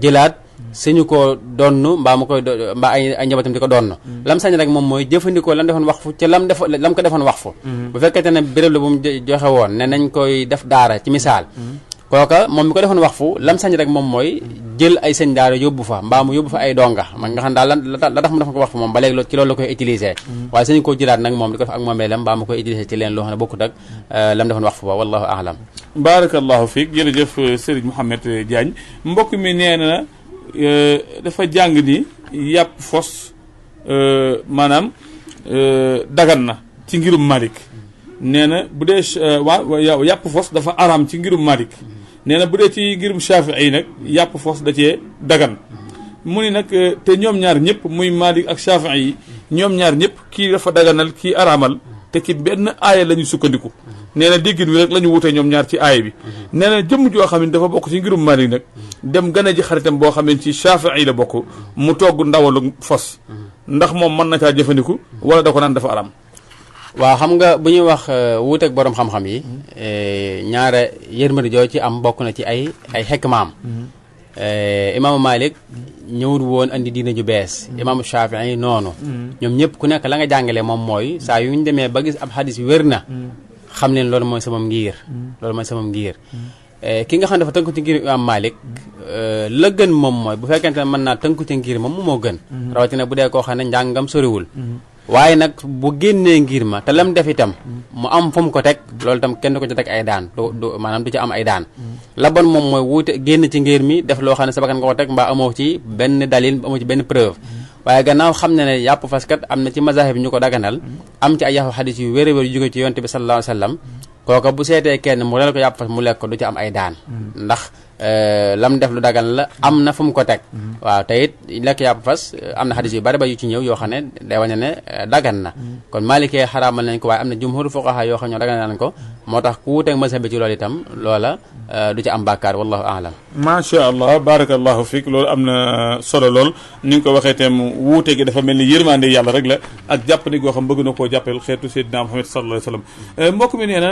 jëlaat sañu koo donn mbaa mu koy mbaa ay njabootam di ko donn lam sañ rek moom mooy jëfandikoo lam defoon wax fu ca lam ko defoon wax fu bu fekkente ne béréb la bu mu joxe woon ne nañ koy def daara ci misaal kooka moom mi ko defoon wax fu lam sañ rek moom mooy jël ay sëñ daara yóbbu fa mbaa mu yóbbu fa ay donga man nga xam daal la tax mu dafa ko wax fa moom ba léegi ci loolu la koy utiliser waaye sañu koo jëlaat nag moom di ko def ak moomeelam mbaa mu koy utiliser ci leen loo xam ne bokkut ak lam defoon wax fu ba wallahu aalam. barakallahu fiik jërëjëf Serigne Mouhamed Diagne mbokk mi nee na dafa jàng ni yàpp fos maanaam dagan na ci ngirum Malik nee na bu dee waaw yàpp fos dafa araam ci ngirum Malik nee na bu dee ci ngirum Shafi'i yi nag yàpp fos da cee dagan mu ni nag te ñoom ñaar ñëpp muy Malik ak Shafi'i yi ñoom ñaar ñëpp kii dafa daganal kii araamal te ki benn aaya la ñu sukkandiku nee na déggin wi rek la ñu wutee ñoom ñaar ci aaya bi nee na jëmm joo xam ne dafa bokk ci ngirum Malik nag dem gën a ji xaritam boo xam ne ci Shafi'i la bokk mu togg ndawalu fos ndax moom mën na caa jëfandiku wala da ko naan dafa araam. waaw xam nga bu ñuy wax wuuteeg borom xam-xam yi ñaare yërmande joo ci am bokk na ci ay xekmaam imaamu Malik ñëwul woon andi diina ju bees imaamu Shafi'i noonu ñoom ñëpp ku nekk la nga jàngale moom mooy saa yu ñu demee ba gis ab xadis wér na xam leen loolu mooy sama ngir loolu mooy sama ngir ki nga xam dafa tënku ci ngir imaamu Malik la gën moom mooy bu fekkente ne mën naa tënku ci ngir moom moo gën rawatina bu dee koo xam ne njàngam soriwul waaye nag bu génnee ngir ma te lam def itam mu am fu mu ko teg loolu itam kenn du ko ci teg ay daan du maanaam du ci am ay daan la bon moom mooy wuute génn ci ngir mi def loo xam ne sa bakkan nga ko teg mbaa amoo ci benn dalil amoo ci benn preuve waaye gannaaw xam ne ne yàpp faskat am na ci mazahib ñu ko daganal am ci ay yaxu xadis yu wér wér yu jóge ci yonte bi sallallahu alayhi wa sallam kooka bu seetee kenn mu rel ko yàpp fas mu lekk ko du ci am ay daan ndax lam def lu dagan la am na fu mu ko teg waaw te it lekk yàpp fas am na xadis yu bari ba yu ci ñëw yoo xam ne day wane ne dagan na kon maalikee xaraamal nañ ko waaye am na jumhur fuqaha yoo xam ne ñoo dagan nañ ko moo tax ku wuuteeg mazhab bi ci loolu itam loola du ci am bàkkaar wallahu aalam macha allah barakallahu fiik loolu am na solo lool ni nga ko waxee itam wuute gi dafa mel ni yërmande yàlla rek la ak jàpp ni goo xam bëgg na koo jàppale xeetu Seydina Muhammad sallallahu alayhi wa sallam mbokk mi nee na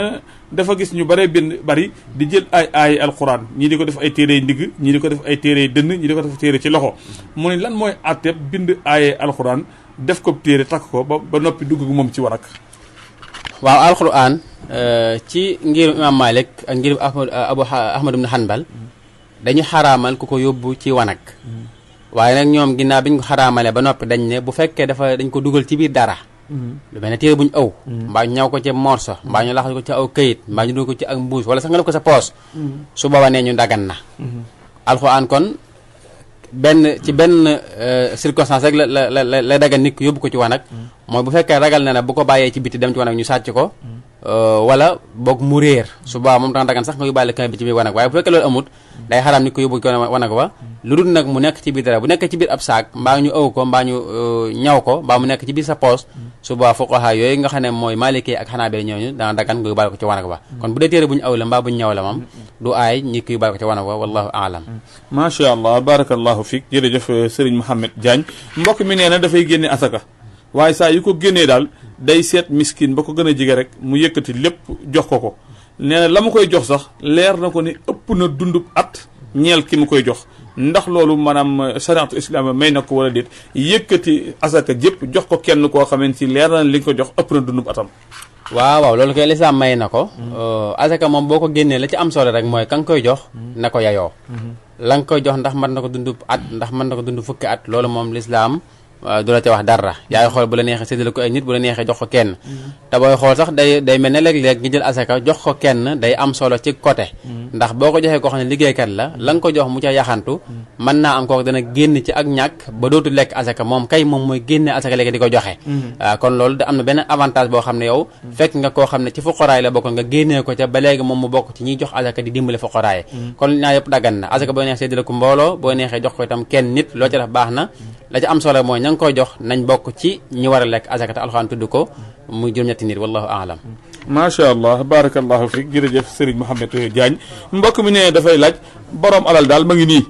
dafa gis ñu bare bari di jël ay alquran ñii di ko def ay téere ndigg ñii di ko def ay téere dënn ñii di ko def téere ci loxo mu ne lan mooy àtteeb bind ay alquran def ko téere takk ko ba noppi dugg moom ci warak waaw alquran ci ngirum imam Malik ak ngirum Ahmad ibn Hanbal dañu xaraamal ku ko yóbbu ci wanag waaye nag ñoom ginnaaw bi ñu ko xaraamale ba noppi dañ ne bu fekkee dañ ko dugal ci biir dara lu mel ne téere bu ñu ëw mbaa ñu ñaw ko ci morso mbaa ñu laxas ko ci aw këyit mbaa ñu dugal ko ci ak mbuus wala sax nga def ko sa poos su booba nee ñu dagan na alxuraan kon benn circonstance rek la dagan nit ko yóbbu ko ci wanag mooy bu fekkee ragal na ne bu ko bàyyee ci biti dem ci wanag ñu sàcc ko wala boog mu réer su boobaa moom dana dagan sax nga yóbbaale kay bi ci biir wanag waaye bu fekkee loolu amut day xaraam nit ko yóbbu ko wanag wa lu dul nag mu nekk ci biir dara bu nekk ci biir ab saak mbaa ñu ëw ko mbaa ñu ñaw ko mbaa mu nekk ci biir sa poos su boobaa fuqaha yooyu nga xam ne mooy Maliki ak Hanaabila ñooñu dana dagan nga yóbbaale ko ci wanag wa kon bu dee téere bu ñu ëw la mbaa bu ñu ñaw la moom du aay nit ko yóbbaale ko ci wanag wa wallahu aalam macha allah barakallahu fiik jërëjëf Serigne Mohamed Diagne mbokk mi nee na dafay génne asaka waaye saa yu ko génnee daal day seet miskin ba ko gën a jege rek mu yëkkati lépp jox ko nee na la mu koy jox sax leer na ko ni ëpp na dundub at ñeel ki mu koy jox ndax loolu maanaam shariatu islam may na ko wala déet yëkkati asaka jëpp jox ko kenn koo xamante ni leer na li nga ko jox ëpp na dundub atam waaw loolu koy lislaam may na ko asaka moom boo ko génnee la ci am solo rek mooy ka nga koy jox na ko yayoo la nga koy jox ndax mën na ko dund at ndax mën na ko dund fukki at loolu moom lislaam du la ca wax dara yaay xool bu la neexee séddale ko ay nit bu la neexee jox ko kenn te booy xool sax day mel ne léeg-léeg ñu jël asaka jox ko kenn day am solo ci côté ndax boo ko joxee koo xam ne liggéeykat la la nga ko jox mu ca yaxantu mën naa am kooku dana génn ci ak ñàkk ba dootu lekk asaka moom kay moom mooy génne asaka léegi di ko joxe waaw kon loolu da am na benn avantage boo xam ne yow fekk nga koo xam ne ci fuqaraay la bokk nga génnee ko ca ba léegi moom mu bokk ci ñiy jox asaka di dimbale fuqaraay kon ñaa yëpp daggan na asaka boo neexee séddale ko mbooloo boo neexee jox ko itam kenn nit loo ca def baax na la ci am solo mooy ña nga koy jox nañ bokk ci ñi war a lekk asaka te alxuraan tudd ko muy juróom-ñetti nit wallahu aalam macha allah barakallahu fiik jërëjëf Serigne Mohamed Diagne mbokk mi ne dafay laaj borom alal daal ma ngi nii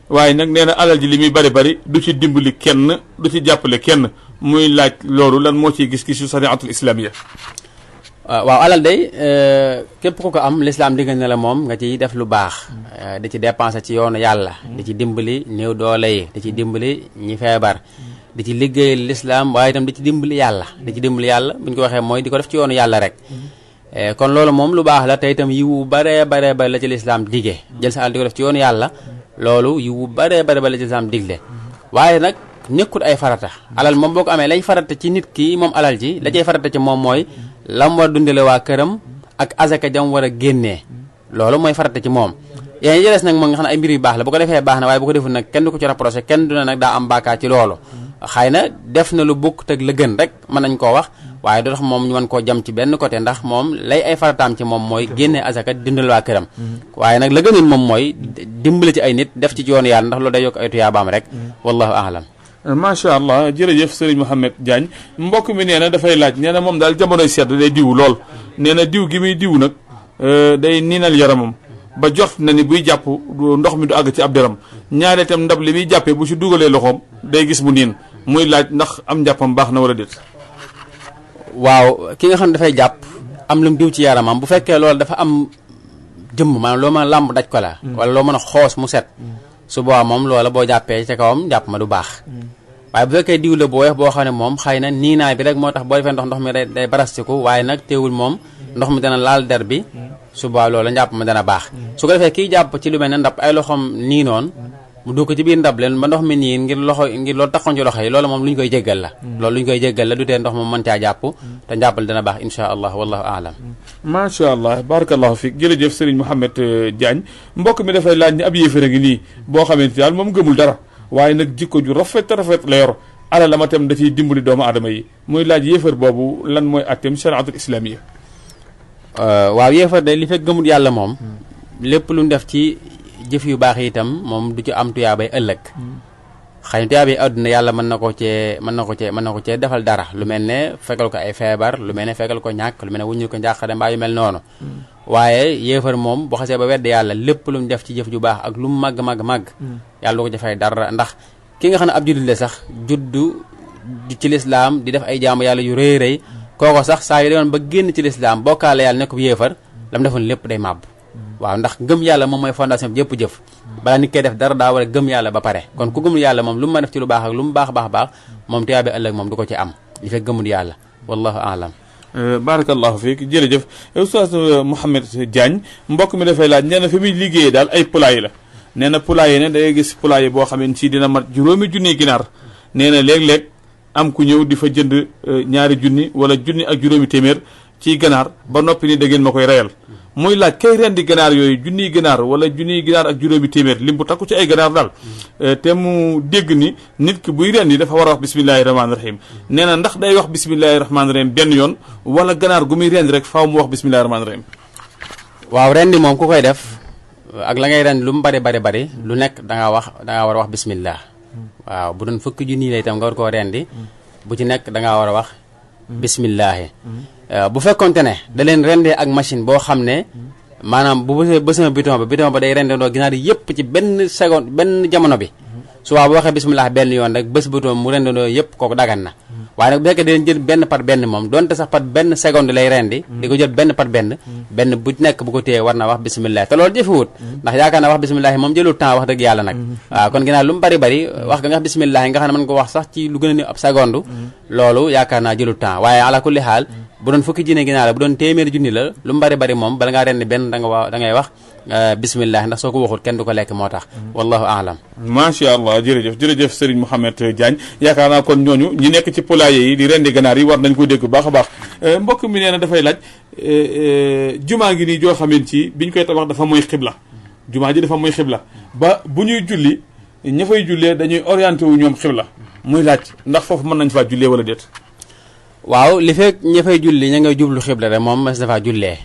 waaye nag nee na alal ji li muy bari du ci dimbali kenn du ci jàppale kenn muy laaj loolu lan moo ciy gis-gisu shariatul islamiyya waaw alal day képp ku ko am lislaam diggal na la moom nga ciy def lu baax di ci dépenser ci yoonu yàlla di ci dimbali néew doole yi di ci dimbali ñi feebar di ci liggéeyal lislaam waaye itam di ci dimbali yàlla bu ñu ko waxee mooy di ko def ci yoonu yàlla rek kon loolu moom lu baax la te itam yiwu bare la ci lislaam digee jël sa alal di ko def ci yoonu yàlla loolu yiwu bare la ci lislaam digle waaye nag nekkut ay farata alal moom boo ko amee lay farata ci nit ki moom alal ji la cay farata ci moom mooy lam war dundale waa këram ak azaka jam war a génnee loolu mooy farata ci moom yéen jëlees nag moom nga xam ne ay mbir yu baax la bu ko defee baax na waaye bu ko deful nag kenn du ko ci rapproché kenn du ne nag daa am bàkkaar ci loolu xëy na def na lu bukk teg la gën rek mën nañ koo wax waaye du tax moom ñu mën koo jam ci benn côté ndax moom lay ay farataam ci moom mooy génnee azaka dundal waa këram waaye nag la gënoon moom mooy dimbale ci ay nit def ci yoonu yàlla ndax loolu day yokk ay tuyaabaam rek wallahu aalam macha allah jërëjëf Serigne Mohamed Diagne mbokk mi nee na dafay laaj nee na moom daal jamonoy sedd day diw lool nee na diw gi muy diw nag day niinal yaramam ba jot na ni buy jàpp ndox mi du àgg ci ab deram ñaare itam ndab li muy jàppee bu ci dugalee loxoom day gis mu niin muy laaj ndax am njàppam baax na wala déet waaw ki nga xam ne dafay jàpp am lu mu diw ci yaramam bu fekkee loolu dafa am jëmm maanaam loo mën a làmb daj ko la wala loo mën a xoos mu set su boobaa moom loola boo jàppee ca kawam jàpp ma du baax waaye bu fekkee diw la bu weex boo xam ne moom xëy na niinaay bi rek moo tax boo defee ndox mi day barastiku waaye nag teewul moom ndox mi dana laal der bi su boobaa loola njàpp ma dana baax su ko defee kiy jàpp ci lu mel ne ndab ay loxoom nii noonu mu dugg ko ci biir ndab leen ba ndox mi niin ngir loolu taxoon ci loxo yi loolu moom lu ñu koy jéggal la loolu lu ñu koy jéggal la du tee ndox moom mën caa jàpp te njàppal dana baax insha allah wallahu aalam macha allah barakallahu fiik jërëjëf Serigne Mohamed Diagne mbokk mi dafay laaj ni ab yéefare ngi nii boo xamante daal moom gëmul dara waaye nag jikko ju rafet la yor ala la ma tam da ciy dimbali doomu aadama yi muy laaj yéefar boobu lan mooy attem shariatul islamiyya waaw yéefar de li fekk gëmul yàlla moom lépp lu mu def ci jëf yu baax yi itam moom du ci am tuyaabay ëllëg xëy na tuyaabay àdduna yàlla mën na ko cee defal dara lu mel ne fekkal ko ay feebar lu mel ne fekkal ko ñàkk lu mel ne wuññul ko njàqare mbaa yu mel noonu waaye yéefar moom bu xasee ba wedd yàlla lépp lu mu def ci jëf ju baax ak lu mu màgg yàlla du ko jafay dara ndax ki nga xam ne ab jullit la sax juddu ci lislaam di def ay jaamu yàlla yu rëy rëy kooko sax saa yu demoon ba génn ci lislaam bokkaale yàlla nekk bu yéefar la mu defoon lépp day màbb waaw ndax gëm yàlla moom mooy fondation bi yëpp jëf balaa nit koy def dara daa war a gëm yàlla ba pare kon ku gëmul yàlla moom lu mu ma def ci lu baax ak lu mu baax moom tuyaabe ëllëg moom du ko ci am li fekk gëmul yàlla wallahu aalam barakallahu fiik jërëjëf Oustaz Mouhamed Diagne mbokk mi dafay laaj nee na fi muy liggéeyee daal ay poulailler la nee na poulailler ne dangay gis poulailler boo xam ne ci dina mat juróomi junni ginaar nee na léeg-léeg am ku ñëw di fa jënd ñaari junni wala junni ak juróomi téeméer ci ganaar ba noppi ni da ngeen ma koy reyal muy laaj kay rendi ganaar yooyu junniy ganaar wala junniy ganaar ak juróomi téeméer lim bu takku ci ay ganaar daal te mu dégg ni nit ki buy rendi dafa war a wax bismillahi rahmaani rahim nee na ndax day wax bismillahi rahmaani rahim benn yoon wala ganaar gu muy rendi rek faaw mu wax bismillahi rahmaani rahim waaw rendi moom ku koy def ak la ngay rendi lu mu bari lu nekk dangaa war a wax bismillah waaw bu doon fukki junni la itam nga war koo rendi bu ci nekk dangaa war a wax bismillahi bu fekkonte ne da leen rendee ak machine boo xam ne maanaam bu bësee bouton ba day rendendoo ginaar yi yëpp ci benn seconde benn jamono bi suwaa bu waxee bismillah benn yoon rek bés bouton mu rendendoo yëpp kooku dagan na waaye nag bu fekkee daleen jël benn par benn moom donte sax par benn seconde lay rendi di ko jël benn par benn bu nekk bu ko téyee war na wax bismillah te loolu jëfewut ndax yaakaar naa wax bismillah moom jëlul temps wax dëgg yàlla nag waaw kon ginnaaw lu mu bari wax nga wax bismillah nga xam ne mën ko wax sax ci lu gën a néew ab seconde loolu yaakaar naa jëlul temps waaye ala kulli xaal bu doon fukki junni ginaar la bu doon téeméeri junni la lu mu bari moom bala ngaa rendi benn da ngay wax bismillah ndax soo ko waxul kenn du ko lekk moo tax wallahu aalam macha allah jërëjëf Serigne Mouhamed Diagne yaakaar naa kon ñooñu ñi nekk ci poulailler yi di rendi ganaar yi war nañ ko dégg bu baax a baax mbokk mi nee na dafay laaj jumaa gi nii joo xamante ci biñ koy tabax dafa mooy xibla jumaa ji dafa mooy xibla ba bu ñuy julli ña fay jullee dañuy orienté wu ñoom xibla muy laaj ndax foofu mën nañ faa jullee wala déet waaw li fekk ña fay julli ña ngay jublu xibla rek moom mas dafaa jullee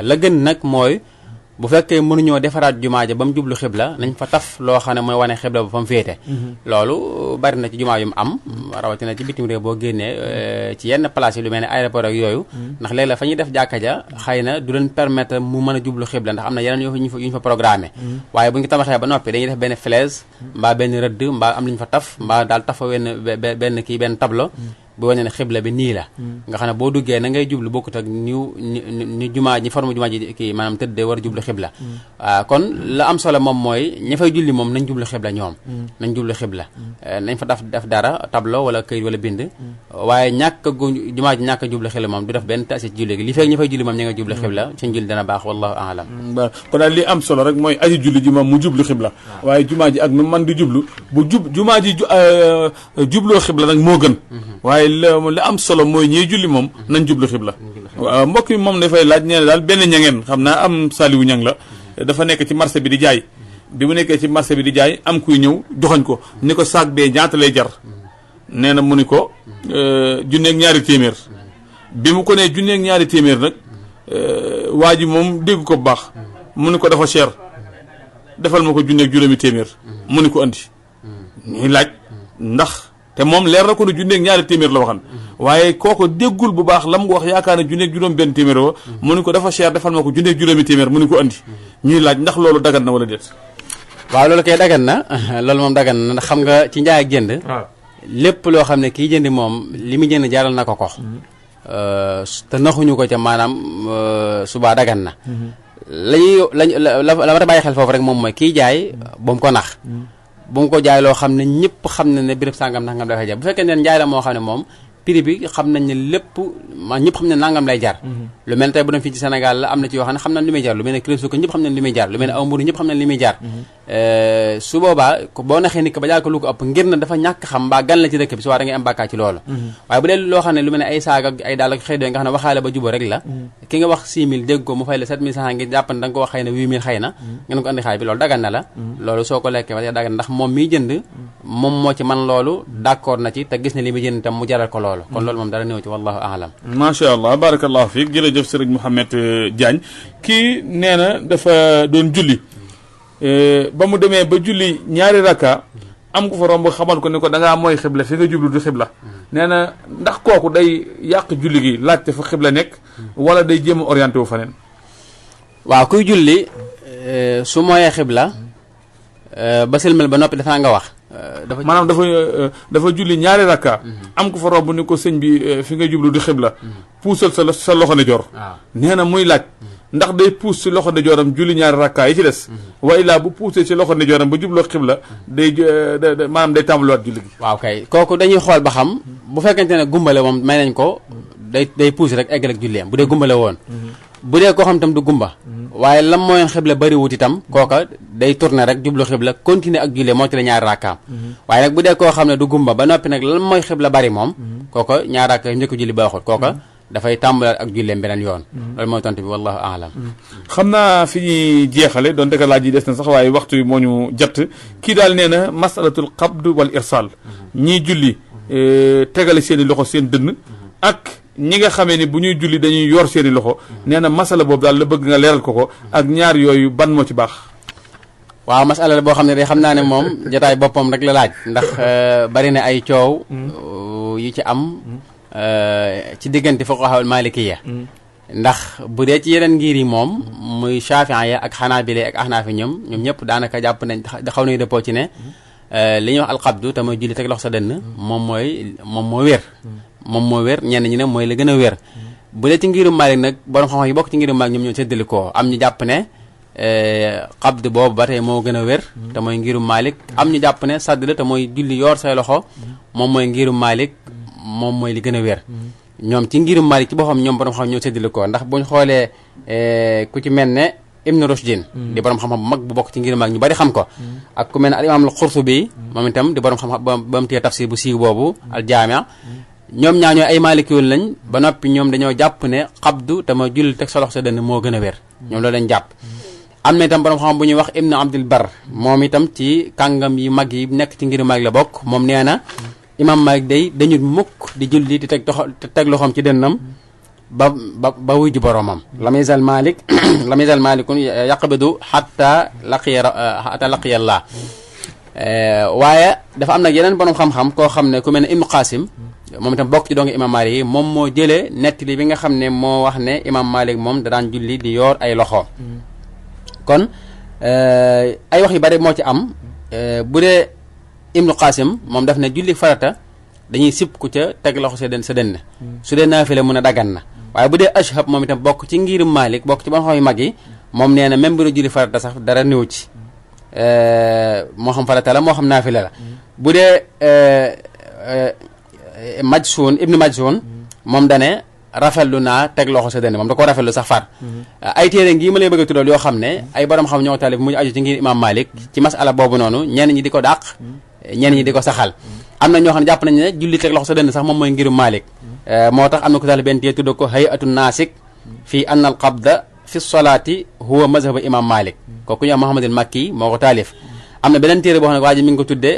la gën nag mooy bu fekkee mënuñoo defaraat jumaa ja ba mu jublu xibla nañ fa taf loo xam ne mooy wane xibla ba fa mu féete loolu bari na ci jumaa yu mu am rawatina ci bitim réew boo génnee ci yenn place yi lu mel ne aéroport ak yooyu ndax léeg la fa ñuy def jàkka ja xëy na du leen permettre mu mën a jublu xibla ndax am na yeneen yu ñu fa programmé waaye bu ñu ko tabaxee ba noppi dañuy def benn flaise mbaa benn rëdd mbaa am lu ñu fa taf mbaa daal taf fa benn tableau bu wane ne xibla bi nii la nga xam ne boo duggee na ngay jublu bokkut ak ni jumaa ñi forme jumaa ji kii maanaam tëddee war a jublu xibla waaw kon la am solo moom mooy ña fay julli moom nañ jublu xibla ñoom nañ jublu xibla nañ fa def dara tableau wala këyit wala bind waaye jumaa ji ñàkk a jublu xibla moom du def benn taasi ci julli gi li fekk ña fay julli moom ña nga jublu xibla seen julli dana baax wallahu aalam kon daal li am solo rek mooy aji julli ji moom mu jublu xibla waaye jumaa ji ak nu man di jublu bu jumaa ji jubloo xibla nag moo gën waaye li am solo mooy ñiy julli moom nañ jublu xibla waaw mbokk mi moom dafay laaj nee na daal benn ñangeen xam naa am Saliou Ñang la dafa nekk ci marché bi di jaay bi mu nekkee ci marché bi di jaay am kuy ñëw joxañ ko ni ko saag bee ñaata lay jar nee na mu ni ko junneeg ñaari téeméer bi mu ko nee junneeg ñaari téeméer nag waa ji moom dégg ko bu baax mu ni ko dafa cher defal ma ko junneeg juróomi téeméer mu ni ko andi ñuy laaj ndax te moom leer na ko ne junneeg ñaari téeméer la waxan waaye kooko déggul bu baax la mu wax yaakaar ne junneeg juróom benn téeméer wa mu ni ko dafa cher defal ma ko junneeg juróomi téeméer mu ni ko andi ñuy laaj ndax loolu dagan na wala déet waaw loolu kay dagan na loolu moom dagan na ndax xam nga ci njaay ak jënd lépp loo xam ne kii jëndi moom li mu jënd jaral na ko te naxuñu ko ca maanaam subaa dagan na la ma ta bàyyi xel foofu rek moom mooy kii jaay ba mu ko nax bu nga ko jaay loo xam ne ñëpp xam ne béréb sàngam nangam dafay jar bu fekkee ne njaay la moo xam ne moom prix bi xam nañ ne lépp ñëpp xam ne nangam lay jar lu mel ne tey bu doon fii ci Sénégal la am na ci yoo xam ne xam nañ li muy jar lu mel ne kilo suukar ñëpp xam nañ li muy jar lu mel ne aw mburu ñëpp xam nañ li muy jar su boobaa boo naxee nit ko ba jaay ko lu ko ëpp ngir na dafa ñàkk xam mbaa gan la ci dëkk bi su waa da ngay am bàkkaar ci loolu waaye bu dee loo xam ne lu mel ne ay saag ak ay daal ak xëy doy nga xam ne waxaale ba juba rek la ki nga wax 6000 dégg ko mu fay la 7500 ngir jàpp ne da nga ko wax xëy na 8000 xëy na ngeen ko andi xaay bi loolu dagan na la loolu soo ko lekkee ba dagan ndax moom miy jënd moom moo ci man loolu d'accord na ci te gis ne li muy jënd tam mu jaral ko loolu kon loolu moom dara néew ci wallahu aalam macha allah barakallahu fiik jërëjëf sëriñ Mouhamed Diagne kii nee na dafa doon julli ba mu demee ba julli ñaari rakka am ko fa romb xamal ko ni ko da ngaa mooy xibla fi nga jublu du xibla nee na ndax kooku day yàq julli gi laajte fa xibla nekk wala day jéem a orienté wu faneen. waaw kuy julli su mooyee xibla ba sëlmal ba noppi dafa nga wax. maanaam dafa julli ñaari rakka am ko fa romb ni ko sëñ bi fi nga jublu du xibla puusal sa loxo ne jor nee na muy laaj ndax day puus si loxo ne joram julli ñaari rakka yi ci des wa illaa bu puusee si loxo ne joram ba jubloo xibla day maanaam day tàmbaliwaat julli gi. waaw kay kooku dañuy xool ba xam bu fekkente ne gumbale moom may nañ ko day puus rek eggal ak julleem bu dee gumbale woon bu dee koo xam tam du gumba waaye lam mooy xibla bari wut itam kooka day tourner rek jublu xibla continuer ak jullee moo ci la ñaari rakkaam waaye nag bu dee koo xam ne du gumba ba noppi nag lan mooy xibla bari moom kooka ñaari rakka njëkk julli baaxul kooka dafay tàmbalaat ak julleem beneen yoon loolu mooy tontu bi wallahu aalam. xam naa fi ñuy jeexale doon dëgg laaj yi des na sax waaye waxtu bi moo ñu jatt kii daal nee na masalatul qabd wal irsal ñii julli tegale seen i loxo seen dënn ak ñi nga xamee ni bu ñuy julli dañuy yor seeni loxo nee na masala boobu daal la bëgg nga leeral ko ak ñaar yooyu ban moo ci baax. waaw masala la boo xam ne day xam naa ne moom jotaay boppam rek la laaj ndax bari na ay coow yu ci am ci diggante fuqahaa malikiya ndax bu dee ci yeneen ngir yi moom muy Shafi'iyya ak Hanabila ak Ahnaaf ñoom ñëpp daanaka jàpp nañ xaw nañu dëppoo ci ne li ñuy wax alqabdu te mooy julli teg loxo sa dënn moom moo wér. moom moo wér ñenn ñi ne mooy la gën a wér bu dee ci ngirum Maalik nag borom xam-xam yi bokk ci ngirum Maalik ñoom ñoo séddale ko am ñu jàpp ne qabd boobu ba tey moo gën a wér te mooy ngirum Maalik am ñu jàpp ne sadd la te mooy julli yor say loxo moom mooy ngirum Maalik moom mooy li gën a wér ñoom ci ngirum Maalik ci boppam ñoom borom xam ñoo séddale ko ndax buñ xoolee ku ci mel ne Ibn Rushdin di borom xam-xam bu mag bu bokk ci ngirum Maalik ñu bari xam ko ak ku mel ne al imaam al Qurtubi moom itam di borom xam-xam ba mu téye tafsir bu siiw boobu al Jaami' ñoom ñaa ñooy ay maalikiyuun lañ ba noppi ñoom dañoo jàpp ne qabdu te ma julli teg sa loxo sa dënn moo gën a wér ñoom loolu lañ jàpp am na itam borom xam bu ñuy wax Ibn Abdul Bar moom itam ci kàngam yi mag yi nekk ci ngir Maalik la bokk moom nee na imam Maalik day dañu mukk di julli di teg loxoom ci dënnam ba wuy ji boromam lam yazal maalikun yaqbidu hatta laqiya Allah waaye dafa am nag yeneen borom xam-xam koo xam ne ku mel ne Ibnu Qasim moom itam bokk ci doonga imam Maalik yi moom moo jëlee nettali bi nga xam ne moo wax ne imam Maalik moom da daan julli di yoor ay loxo kon ay wax yu bari moo ci am bu dee Ibnu Qasim moom daf ne julli farata dañuy sib ku ca teg loxo sa dënn su dee naafila mun a dagan na waaye bu dee ashhab moom itam bokk ci ngirum Maalik bokk ci borom xam yu mag yi moom nee na même bu dee julli farata sax dara néew ci moo xam farata la moo xam naafila la bu dee Ibnu Majsuun moom dane rafetlu naa teg loxo sa dënn moom da ko rafetlu sax far ay téere ngi ma lay bëgg a tuddal yoo xam ne ay borom xam ñoo taalif mu aju ci ngir imam Malik ci masala boobu noonu ñenn ñi di ko dàq ñenn ñi di ko saxal am na ñoo xam ne jàpp nañ ne julli teg loxo sa dënn sax moom mooy ngirum Malik moo tax am na ko taalif benn téere tudd ko hay'atu naasik fii anna al qabda fi salaati huwa mazhabu imam Malik kooku ñu am Muhammadul Makki moo ko taalif am na beneen téere boo xam ne waa ji mi ngi ko tuddee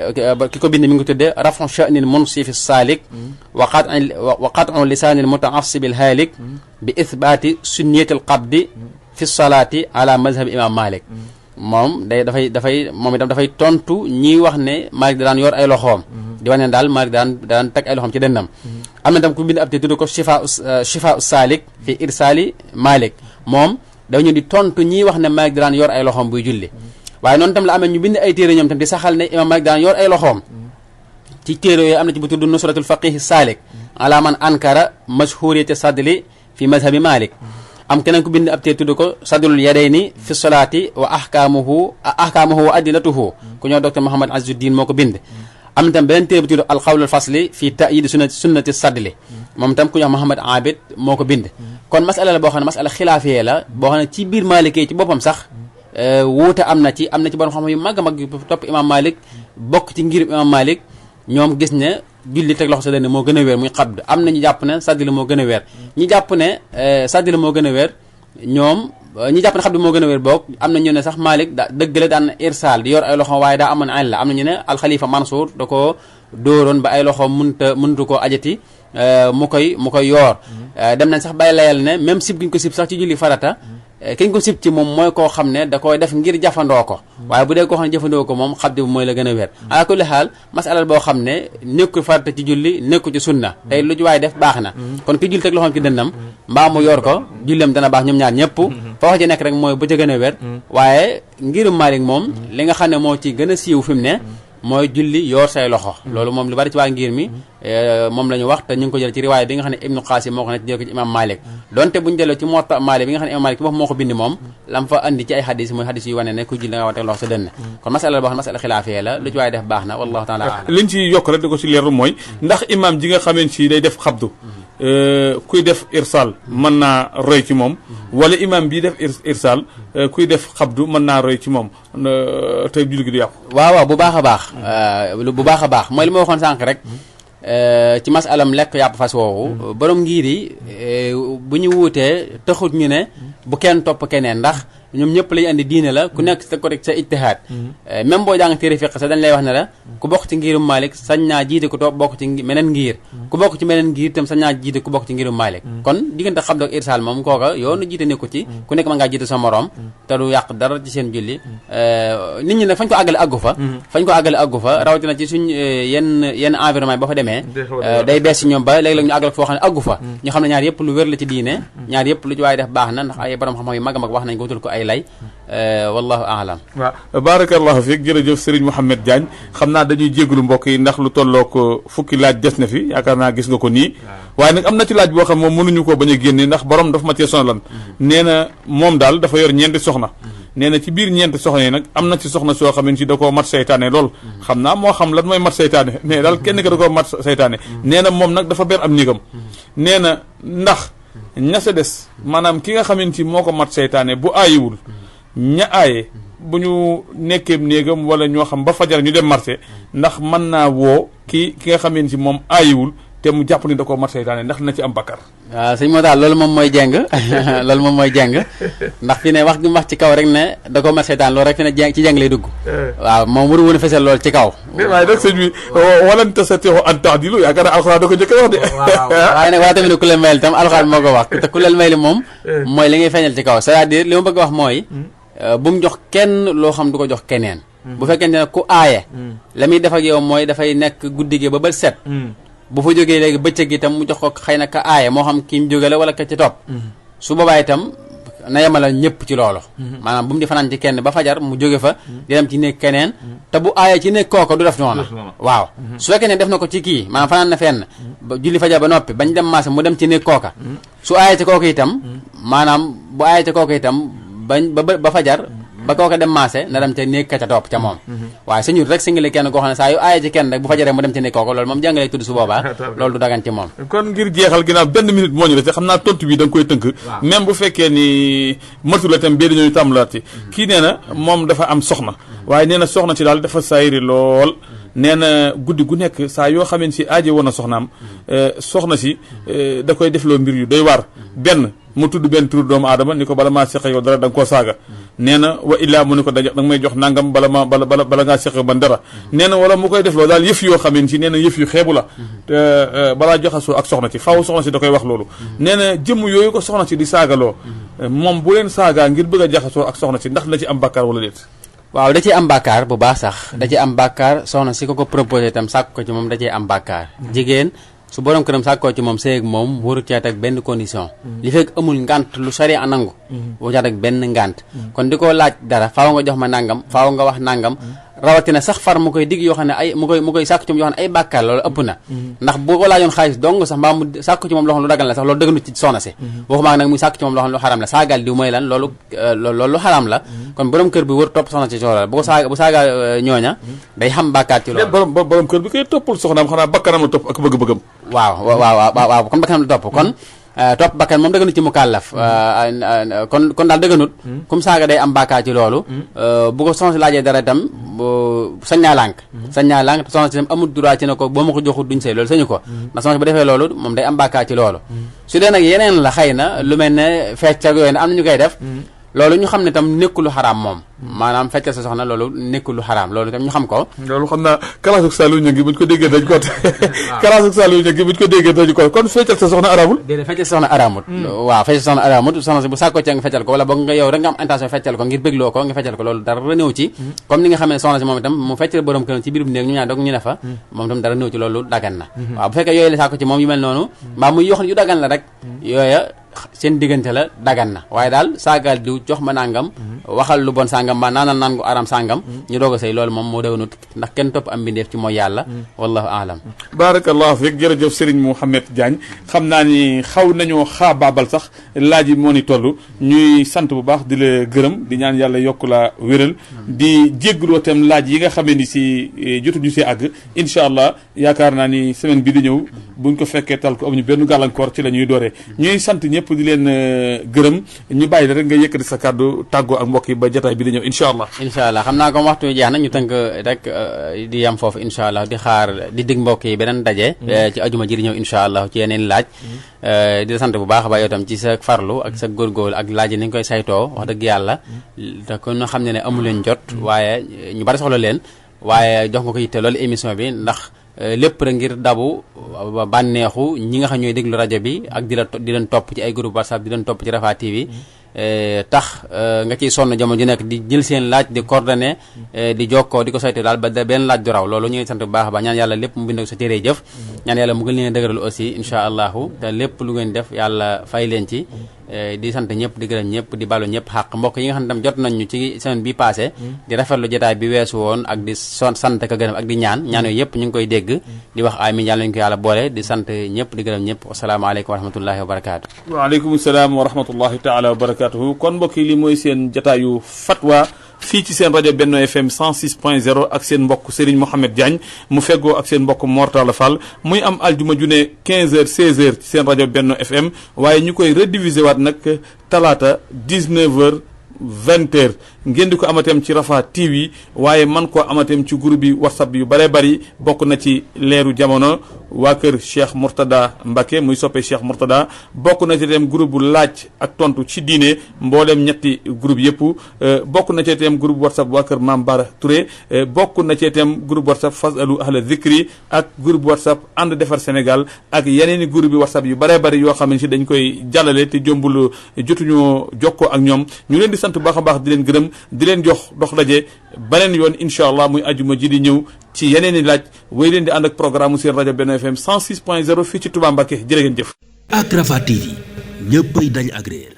ki ko bind mi ngi ko tuddee rafu sha'nil munsifi saalik wa qat'u lisaanil muta'assibil haalik bi ithbaati sunniyatil qabdi fi salaati ala mazhab imam Malik moom moom itam dafay tontu ñiy wax ne Malik da daan yor ay loxoom di wane ne daal Malik daan teg ay loxoom ci dënnam am na tam ku bind ab téere tudd ko shifaa'u saalik fi irsaali Malik moom dañu di tontu ñiy wax ne Malik da daan yor ay loxoom buy julli waaye noonu tam la amee ñu bind ay téere ñoom tam di saxal ne imam Malik daan yor ay loxoom ci téere yooyu am na ci bu tudd nusratul faqih saalik ala man ankara mashhuriyati sadli fi mazhabi Malik am keneen ku bind ab téere tudd ko sadlul yadayni fi salaati wa ahkaamuhu wa adilatuhu ku ñoo docteur Muhammad Azuddin moo ko bind am na tam beneen téere bu tudd alqawlul fasli fi ta'yid sunnati sadli moom tam ku ñoo Muhammad Abid moo ko bind kon masala la boo xam ne masala xilaafiyee la boo xam ne ci biir Maalikee ci boppam sax wuute am na ci borom xam yu mag a mag yu topp imam Malik bokk ci ngir imam Malik ñoom gis ne julli teg loxo sa dënn moo gën a wér muy qabd am na ñu jàpp ne saddli moo gën a wér ñi jàpp ne saddli moo gën a wér ñoom ñi jàpp ne qabd moo gën a wér boog am na ñu ne sax Malik dëgg la daan irsaal di yor ay loxo waaye daa amoon illa am na ñu ne alxalifa Mansour da ko dóoroon ba ay loxo mëntu koo ajati mu koy yoor dem nañ sax bàyyi layal ne même sib gi ñu ko sib sax ci julli farata kiñ ko sib ci moom mooy koo xam ne da koy def ngir jafandoo ko waaye bu dee koo xam ne jëfandoo ko moom xabdi bu mooy la gën a wér ala kulli xaal masalal boo xam ne nekkul farata ci julli nekkul ci sunna tey lu ci waaye def baax na kon ki julli teg loxoom ci dënnam mbaa mu yor ko jullem dana baax ñoom ñaar ñëpp foo ci nekk rek mooy bu ca gën a wér waaye ngirum Maalik moom li nga xam ne moo ci gën a siiw fi mu ne mooy julli yor say loxo loolu moom lu bari ci waa ngir mi moom la ñu wax te ñu ngi ko jël ci riwaaya bi nga xam ne Ibnu Qaasim moo ko nekk jël ko ci imam Malik donte buñu delloo ci Muwatta Malik bi nga xam ne imam Malik moo ko bind moom lam fa andi ci ay xadis mooy xadis yu wane ne ku julli da nga war a teg loxo sa dënn kon masala boo xam ne masala xilaafee la lu ci waaye def baax na wallahu taala a'lam liñ ci yokk rek di ko ci leerlu mooy ndax imam ji nga xameen ci day def xabdu kuy def irsal mën naa roy ci moom wala imam bii def irsal kuy def xabdu mën naa roy ci moom te julli gi du yàqu waaw bu baax a baax bu baax a baax mooy li ma waxoon sànq rek ci masalam lekk yàpp fas woowu borom ngir yi bu ñu wuutee taxut ñu ne bu kenn topp keneen ndax ñoom ñëpp lañu andi diine la ku nekk sa ko rek sa ijtihaad même boo jàng téere fiqh sax dañ lay wax ne la ku bokk ci ngirum Malik sañ naa jiite ku topp bokk ci meneen ngir ku bokk ci meneen ngir itam sañ naa jiite ku bokk ci ngirum Malik kon diggante xabdu ak irsaal moom kooka yoonu jiite nekku ci ku nekk mën ngaa jiite sa morom te du yàq dara ci seen julli nit ñi nag fañ ko àggale àggu fa rawatina ci suñ yenn environnement ba fa demee day bees ci ñoom ba léeg-léeg ñu àggale foo xam ne àggu fa ñu xam ne ñaar yëpp lu wér la ci diine ñaar yëpp lu ci waaye def baax na ndax ay borom xam-xam yu mag a mag wax nañ ko wutal ko ay lay wallahu aalam waaw barakallahu fiik jërëjëf Serigne Mouhamed Diagne xam naa dañuy jégalu mbokk yi ndax lu tollook fukki laaj des na fi yaakaar naa gis nga ko nii waaye nag am na ci laaj boo xam moom mënuñu ko bañ a génne ndax borom dafa ma cee sonalan nee na moom daal dafa yor ñeenti soxna nee na ci biir ñeenti soxna yi nag am na ci soxna soo xam ne ci da koo mat seytaane lool xam naa moo xam lan mooy mat seytaane mais daal kenn ka da koo mat seytaane nee na moom nag dafa ber am néegam nee na ndax ña sa des maanaam ki nga xamante ci moo ko mat seytaane bu aayiwul ña aaye bu ñu nekkee néegam wala ñoo xam ba fajar ñu dem marché ndax mën naa woo ki nga xamante ci moom aayiwul te mu jàpp ni da koo mat seytaane ndax na ci am bakkar waaw sëñ moo daal loolu moom mooy jeng loolu moom mooy jeng ndax fi ne wax gi mu wax ci kaw rek ne da koo mat seytaan loolu rek fi ne jeng ci jeng lay dugg waaw moom waru woon a fesal loolu ci kaw waaye nag sëñ bi walan tastati'u an ta'dilu yaakaar naa alxuraan da ko njëkk a wax de waaye nag waaye tamit ne ku leen mayli tam alxuraan moo ko wax te ku leen mayli moom mooy li ngay feeñal ci kaw c'est-à-dire li ma bëgg a wax mooy bu mu jox kenn loo xam du ko jox keneen bu fekkente ne ku aaye la muy def ak yow mooy dafay nekk guddi gi ba set bu fa jógee léegi bëccëg itam mu jox ko xëy na ka aaye moo xam ki mu jóge la wala ka ci topp su boobaa itam na yemalal ñëpp ci loolu maanaam bu mu di fanaan ci kenn ba fajar mu jóge fa di dem ci nekk keneen te bu aaye ci nekk kooka du def noonu waaw su fekkee ne def na ko ci kii maanaam fanaan na fenn ba julli fajar ba noppi bañ dem maasa mu dem ci nekk kooka su aaye ci kooka itam maanaam bu aaye ci kooka itam bañ ba fajar ba kooka dem maase na dem ca néeg ka ca topp ca moom waaye suñu rek singale kenn koo xam ne saa yu aaye ci kenn rek bu fajaree mu dem ci néeg kooka loolu moom jàngale tudd su boobaa loolu du dagan ci moom kon ngir jeexal ginnaaw benn minute moo ñu def xam naa tontu bi da nga koy tënk même bu fekkee ni matul itam bee dañuy tàmbalaat ci kii nee na moom dafa am soxna waaye nee na soxna si daal dafa saayiri lool nee na guddi gu nekk saa yoo xamee si aaje woon na soxnaam soxna si da koy defloo mbir yu doy waar benn mu tudd benn tur doomu aadama ni ko bala maa seq yow dara da nga koo saaga nee na wa illaa mu ni ko da nga may jox nangam bala ngaa seq ban dara nee na wala mu koy defloo daal yëf yoo xamee si nee na yëf yu xeebu la balaa joxasoo ak soxna si faaw soxna si da koy wax loolu nee na jëmm yooyu ko soxna si di saagaloo moom bu leen saagaa ngir bëgg a jaxasoo ak soxna si ndax la ci am bàkkaar wala déet waaw da ciy am bàkkaar bu baax sax da ciy am bàkkaar soxna si ko proposé itam sàkk ko ci moom da ciy am bàkkaar jigéen su borom këram sàkkoo ci moom séeg moom waru cee teg benn condition li fekk amul ngànt lu sari a nangu waru cee teg benn ngànt kon di ko laaj dara faaw nga jox ma nangam faaw nga wax nangam rawatina sax far mu koy digg yoo xam ne ay mu koy sàkk ci moom yoo xam ne ay bàkkaar loolu ëpp na ndax bu ko laajoon xaalis dong sax mbaa mu sàkk ci moom loo xam lu dagal la sax loolu dëgganut ci soxna si waxumaa nag muy sàkk ci moom loo xam lu xaram la saagal diw mooy lan loolu lu xaram la kon borom kër bi wër topp soxna si soxla bu saaga ñooña day xam bàkkaar ci loolu borom kër bi koy toppul soxnaam xanaa bakkanam la topp ak bëgg-bëggam waaw kon bakkanam la topp kon topp bakkan moom dëgganut ci mu kàllaf kon daal dëgganut comme saaga day am bàkkaar ci loolu bu ko soxna si laajee dara itam sañ naa lànk te soxna si itam amul droit ci ne ko boo ma ko joxul duñ sëy loolu sañu ko ndax soxna si bu defee loolu moom day am bàkkaar ci loolu su dee nag yeneen la xëy na lu mel ne fecc ak yooyu ne am na ñu koy def loolu ñu xam ne tam nekkul lu xaraam moom maanaam feccal sa soxna loolu nekkul lu xaraam loolu tam ñu xam ko. loolu xam naa kalaasug Saliou Niang gi buñ ko déggee dañ ko kalaasug Saliou Niang gi buñ ko déggee dañ ko kon feccal sa soxna araamul. déedéet feccal sa soxna araamut. waaw feccal sa soxna araamut soxna si bu sàkkoo ci nga feccal ko wala boog nga yow rek nga am intention feccal ko ngir bégloo ko nga feccal ko loolu dara néew ci comme ni nga xamee ne soxna si moom itam mu feccal borom këram ci biirum néeg ñu ñaan doog ñu ne fa moom itam dara néew ci loolu dagan na waaw bu fekkee yooyu la sàkko ci moom yu mel noonu mbaa muy yoo xam ne yu dagan la rek yooya seen diggante la dagan na waaye daal saagaal diw jox ma nangam waxal lu bon sàngam mbaa naanal naan gu aram sàngam ñu doog a sëy loolu moom moo déwénut ndax kenn topp am mbindeef ci mooy yàlla wallahu aalam barakallahu fiik jërëjëf Serigne Mouhamed Diagne xam naa ni xaw nañoo xaabaabal sax laaj yi moo ni toll ñuy sant bu baax di la gërëm di ñaan yàlla yokk la wéral di jégguloo tam laaj yi nga xamee ni si jotuñu si àgg incha allah yaakaar naa ni semaine bi di ñëw buñ ko fekkee tal ko amuñu benn gàllankoor ci la ñuy dooree ñuy sant ñëpp di leen gërëm ñu bàyyi la rek nga yëkkati sa kàddu tàggoo ak mbokk yi ba jotaay bi di ñëw incha allah. incha allah xam naa comme waxtu bi jeex na ñu tënk rek di yam foofu incha allah di xaar di dig mbokk yi beneen daje. ci ajuma ji di ñëw incha allah ci yeneen laaj. di la sant bu baax a baax yow tam ci sa farlu ak sa góorgóorlu ak laaj yi ni ñu koy saytoo wax dëgg yàlla te kon ñu xam ne amu leen jot waaye ñu bari soxla leen waaye jox nga ko yitte loolu émission bi ndax. lépp rek ngir dabu bànneexu ñi nga xam ñooy déglu rajo bi ak di leen topp ci ay groupe WhatsApp di leen topp ci Rafah TV tax nga ciy sonn jamono ju nekk di jël seen laaj di coordonné di jokkoo di ko saytu daal ba benn laaj du raw loolu ñu ngi sant bu baax a baax ñaan yàlla lépp mu bind ko sa téere jëf ñaan yàlla mu gën leen dëgëral aussi incha allahu te lépp lu ngeen def yàlla fay leen ci di sant ñëpp di gërëm ñëpp di balu ñëpp xaq mbokk yi nga xam ne tam jot nañu ci semaine bi passé di rafetlu jotaay bi weesu woon ak di sant ka gërëm ak di ñaan yooyu yëpp ñu ngi koy dégg di wax amiin yàlla ñu ko yàlla boole di sant ñëpp di gërëm ñëpp wasalaamaaleykum wa rahmatullahi wa barakaatu waaleykum salaam wa rahmatullahi taala wa barakatuhu kon mbokk yi li mooy seen jotaayu fatwa fii ci seen rajo Benno FM 106.0 ak seen mbokk Serigne Mouhamed Diagne mu feggoo ak seen mbokk Mortala Fall muy am aljuma ju ne 15h 16h ci seen rajo Benno FM waaye ñu koy rediviser waat nag talaata 19h 20h ngeen di ko amateem ci Rafah TV waaye man koo amateem ci groupe bi WhatsApp yu bëree bëri bokk na ci leeru jamono waa kër Cheikh Mourtada Mbacke muy soppe Cheikh Mourtada bokk na ci itam groupe bu laaj ak tontu ci diine mboolem ñetti groupe yëpp bokk na ci itam groupe WhatsApp waa kër Mame Bara Touré bokk na ci itam groupe WhatsApp Fasalu Ahla Zikri ak groupe WhatsApp ànd defar Sénégal ak yeneen i groupe bi WhatsApp yu bëree bëri yoo xam ne si dañ koy jàllale te jombul jotuñoo jokkoo ak ñoom ñu leen di sant baax a baax di leen gërëm di leen jox dox daje beneen yoon incha allah muy ajuma ji di ñëw ci yeneen i laaj way leen di ànd ak programme seen rajo Benno FM 106.0 fii ci Touba Mbacké jërë ngeen jëf. ak Rafah TV ñëppay dañ agréer